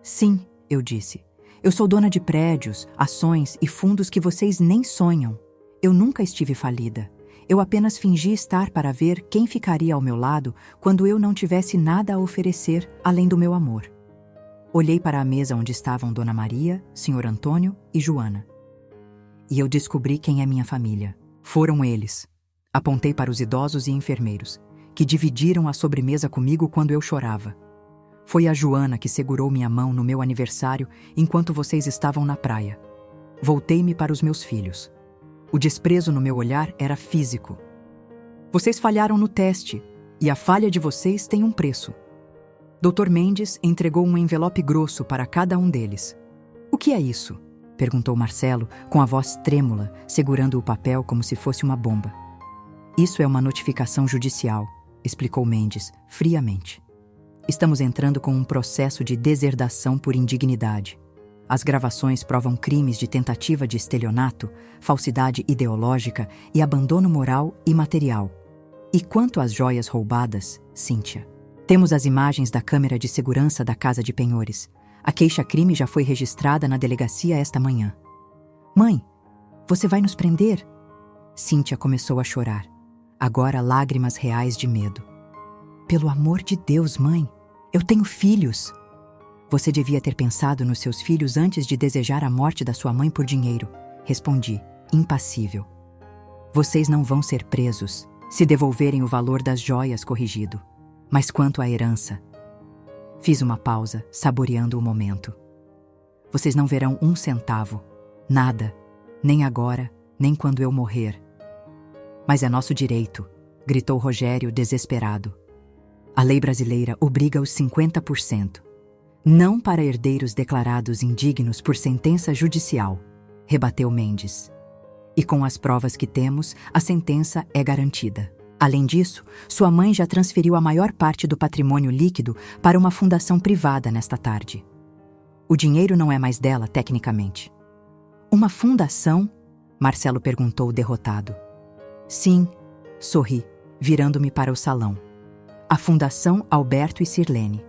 Sim, eu disse. Eu sou dona de prédios, ações e fundos que vocês nem sonham. Eu nunca estive falida. Eu apenas fingi estar para ver quem ficaria ao meu lado quando eu não tivesse nada a oferecer além do meu amor. Olhei para a mesa onde estavam Dona Maria, Sr. Antônio e Joana. E eu descobri quem é minha família. Foram eles. Apontei para os idosos e enfermeiros, que dividiram a sobremesa comigo quando eu chorava. Foi a Joana que segurou minha mão no meu aniversário enquanto vocês estavam na praia. Voltei-me para os meus filhos. O desprezo no meu olhar era físico. Vocês falharam no teste, e a falha de vocês tem um preço. Dr. Mendes entregou um envelope grosso para cada um deles. O que é isso? Perguntou Marcelo, com a voz trêmula, segurando o papel como se fosse uma bomba. Isso é uma notificação judicial, explicou Mendes, friamente. Estamos entrando com um processo de deserdação por indignidade. As gravações provam crimes de tentativa de estelionato, falsidade ideológica e abandono moral e material. E quanto às joias roubadas, Cíntia? Temos as imagens da câmera de segurança da Casa de Penhores. A queixa-crime já foi registrada na delegacia esta manhã. Mãe, você vai nos prender? Cíntia começou a chorar. Agora lágrimas reais de medo. Pelo amor de Deus, mãe, eu tenho filhos. Você devia ter pensado nos seus filhos antes de desejar a morte da sua mãe por dinheiro, respondi, impassível. Vocês não vão ser presos se devolverem o valor das joias corrigido. Mas quanto à herança? Fiz uma pausa, saboreando o momento. Vocês não verão 1 centavo. Nada. Nem agora, nem quando eu morrer. Mas é nosso direito, gritou Rogério, desesperado. A lei brasileira obriga os 50%. Não para herdeiros declarados indignos por sentença judicial. rebateu Mendes. E com as provas que temos, a sentença é garantida. Além disso, sua mãe já transferiu a maior parte do patrimônio líquido para uma fundação privada nesta tarde. O dinheiro não é mais dela, tecnicamente. Uma fundação? Marcelo perguntou derrotado. Sim, sorri, virando-me para o salão. A Fundação Alberto e Sirlene.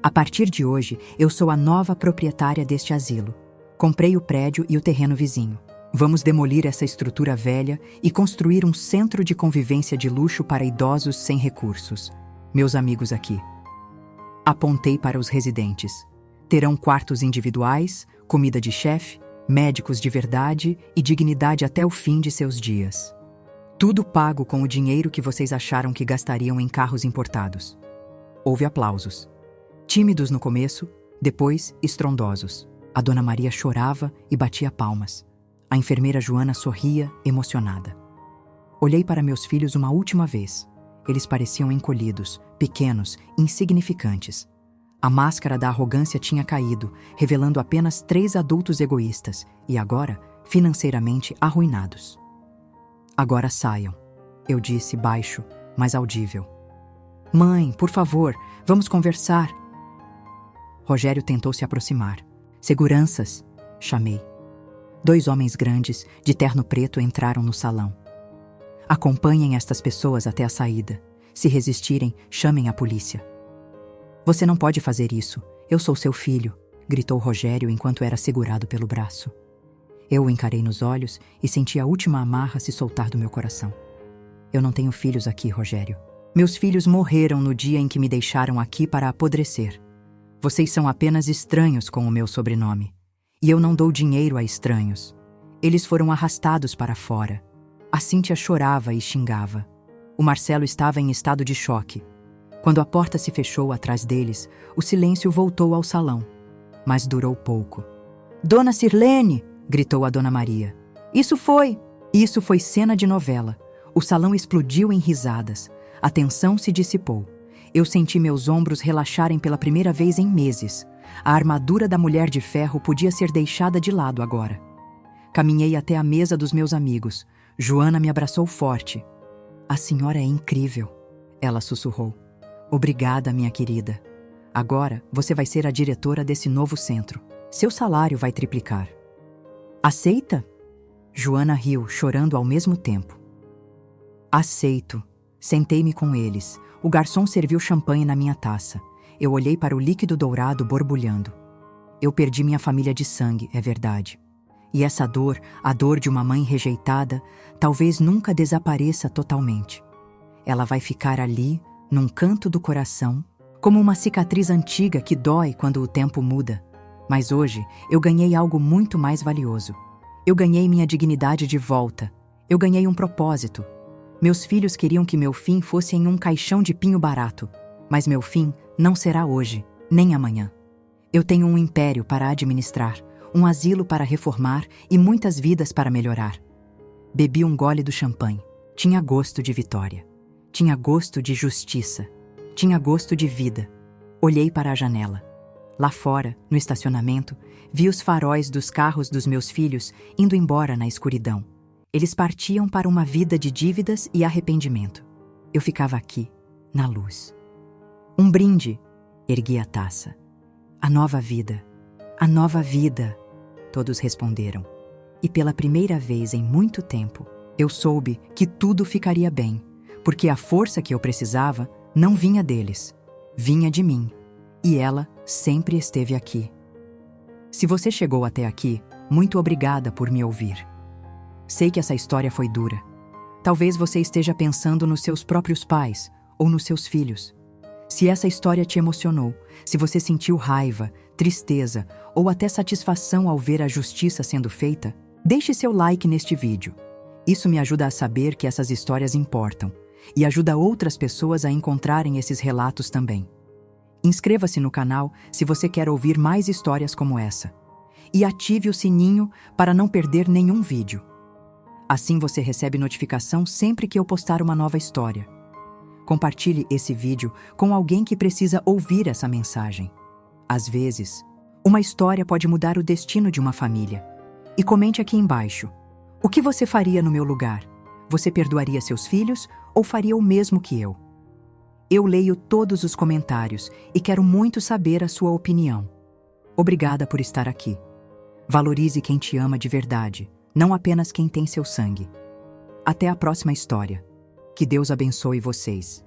A partir de hoje, eu sou a nova proprietária deste asilo. Comprei o prédio e o terreno vizinho. Vamos demolir essa estrutura velha e construir um centro de convivência de luxo para idosos sem recursos. Meus amigos aqui. Apontei para os residentes. Terão quartos individuais, comida de chefe, médicos de verdade e dignidade até o fim de seus dias. Tudo pago com o dinheiro que vocês acharam que gastariam em carros importados. Houve aplausos. Tímidos no começo, depois estrondosos. A Dona Maria chorava e batia palmas. A enfermeira Joana sorria, emocionada. Olhei para meus filhos uma última vez. Eles pareciam encolhidos, pequenos, insignificantes. A máscara da arrogância tinha caído, revelando apenas 3 adultos egoístas e agora, financeiramente arruinados. Agora saiam, eu disse baixo, mas audível. Mãe, por favor, vamos conversar. Rogério tentou se aproximar. Seguranças, chamei. 2 homens grandes, de terno preto, entraram no salão. Acompanhem estas pessoas até a saída. Se resistirem, chamem a polícia. Você não pode fazer isso. Eu sou seu filho, gritou Rogério enquanto era segurado pelo braço. Eu o encarei nos olhos e senti a última amarra se soltar do meu coração. Eu não tenho filhos aqui, Rogério. Meus filhos morreram no dia em que me deixaram aqui para apodrecer. Vocês são apenas estranhos com o meu sobrenome. E eu não dou dinheiro a estranhos. Eles foram arrastados para fora. A Cíntia chorava e xingava. O Marcelo estava em estado de choque. Quando a porta se fechou atrás deles, o silêncio voltou ao salão. Mas durou pouco. Dona Sirlene! Gritou a Dona Maria. Isso foi cena de novela. O salão explodiu em risadas. A tensão se dissipou. Eu senti meus ombros relaxarem pela primeira vez em meses. A armadura da mulher de ferro podia ser deixada de lado agora. Caminhei até a mesa dos meus amigos. Joana me abraçou forte. A senhora é incrível, ela sussurrou. Obrigada, minha querida. Agora você vai ser a diretora desse novo centro. Seu salário vai triplicar. Aceita? Joana riu, chorando ao mesmo tempo. Aceito. Sentei-me com eles. O garçom serviu champanhe na minha taça. Eu olhei para o líquido dourado borbulhando. Eu perdi minha família de sangue, é verdade. E essa dor, a dor de uma mãe rejeitada, talvez nunca desapareça totalmente. Ela vai ficar ali, num canto do coração, como uma cicatriz antiga que dói quando o tempo muda. Mas hoje, eu ganhei algo muito mais valioso. Eu ganhei minha dignidade de volta. Eu ganhei um propósito. Meus filhos queriam que meu fim fosse em um caixão de pinho barato. Mas meu fim não será hoje, nem amanhã. Eu tenho um império para administrar, um asilo para reformar e muitas vidas para melhorar. Bebi um gole do champanhe. Tinha gosto de vitória. Tinha gosto de justiça. Tinha gosto de vida. Olhei para a janela. Lá fora, no estacionamento, vi os faróis dos carros dos meus filhos indo embora na escuridão. Eles partiam para uma vida de dívidas e arrependimento. Eu ficava aqui, na luz. Um brinde, ergui a taça. A nova vida, a nova vida, todos responderam. E pela primeira vez em muito tempo, eu soube que tudo ficaria bem, porque a força que eu precisava não vinha deles, vinha de mim. E ela sempre esteve aqui. Se você chegou até aqui, muito obrigada por me ouvir. Sei que essa história foi dura. Talvez você esteja pensando nos seus próprios pais ou nos seus filhos. Se essa história te emocionou, se você sentiu raiva, tristeza ou até satisfação ao ver a justiça sendo feita, deixe seu like neste vídeo. Isso me ajuda a saber que essas histórias importam e ajuda outras pessoas a encontrarem esses relatos também. Inscreva-se no canal se você quer ouvir mais histórias como essa. E ative o sininho para não perder nenhum vídeo. Assim você recebe notificação sempre que eu postar uma nova história. Compartilhe esse vídeo com alguém que precisa ouvir essa mensagem. Às vezes, uma história pode mudar o destino de uma família. E comente aqui embaixo. O que você faria no meu lugar? Você perdoaria seus filhos ou faria o mesmo que eu? Eu leio todos os comentários e quero muito saber a sua opinião. Obrigada por estar aqui. Valorize quem te ama de verdade, não apenas quem tem seu sangue. Até a próxima história. Que Deus abençoe vocês.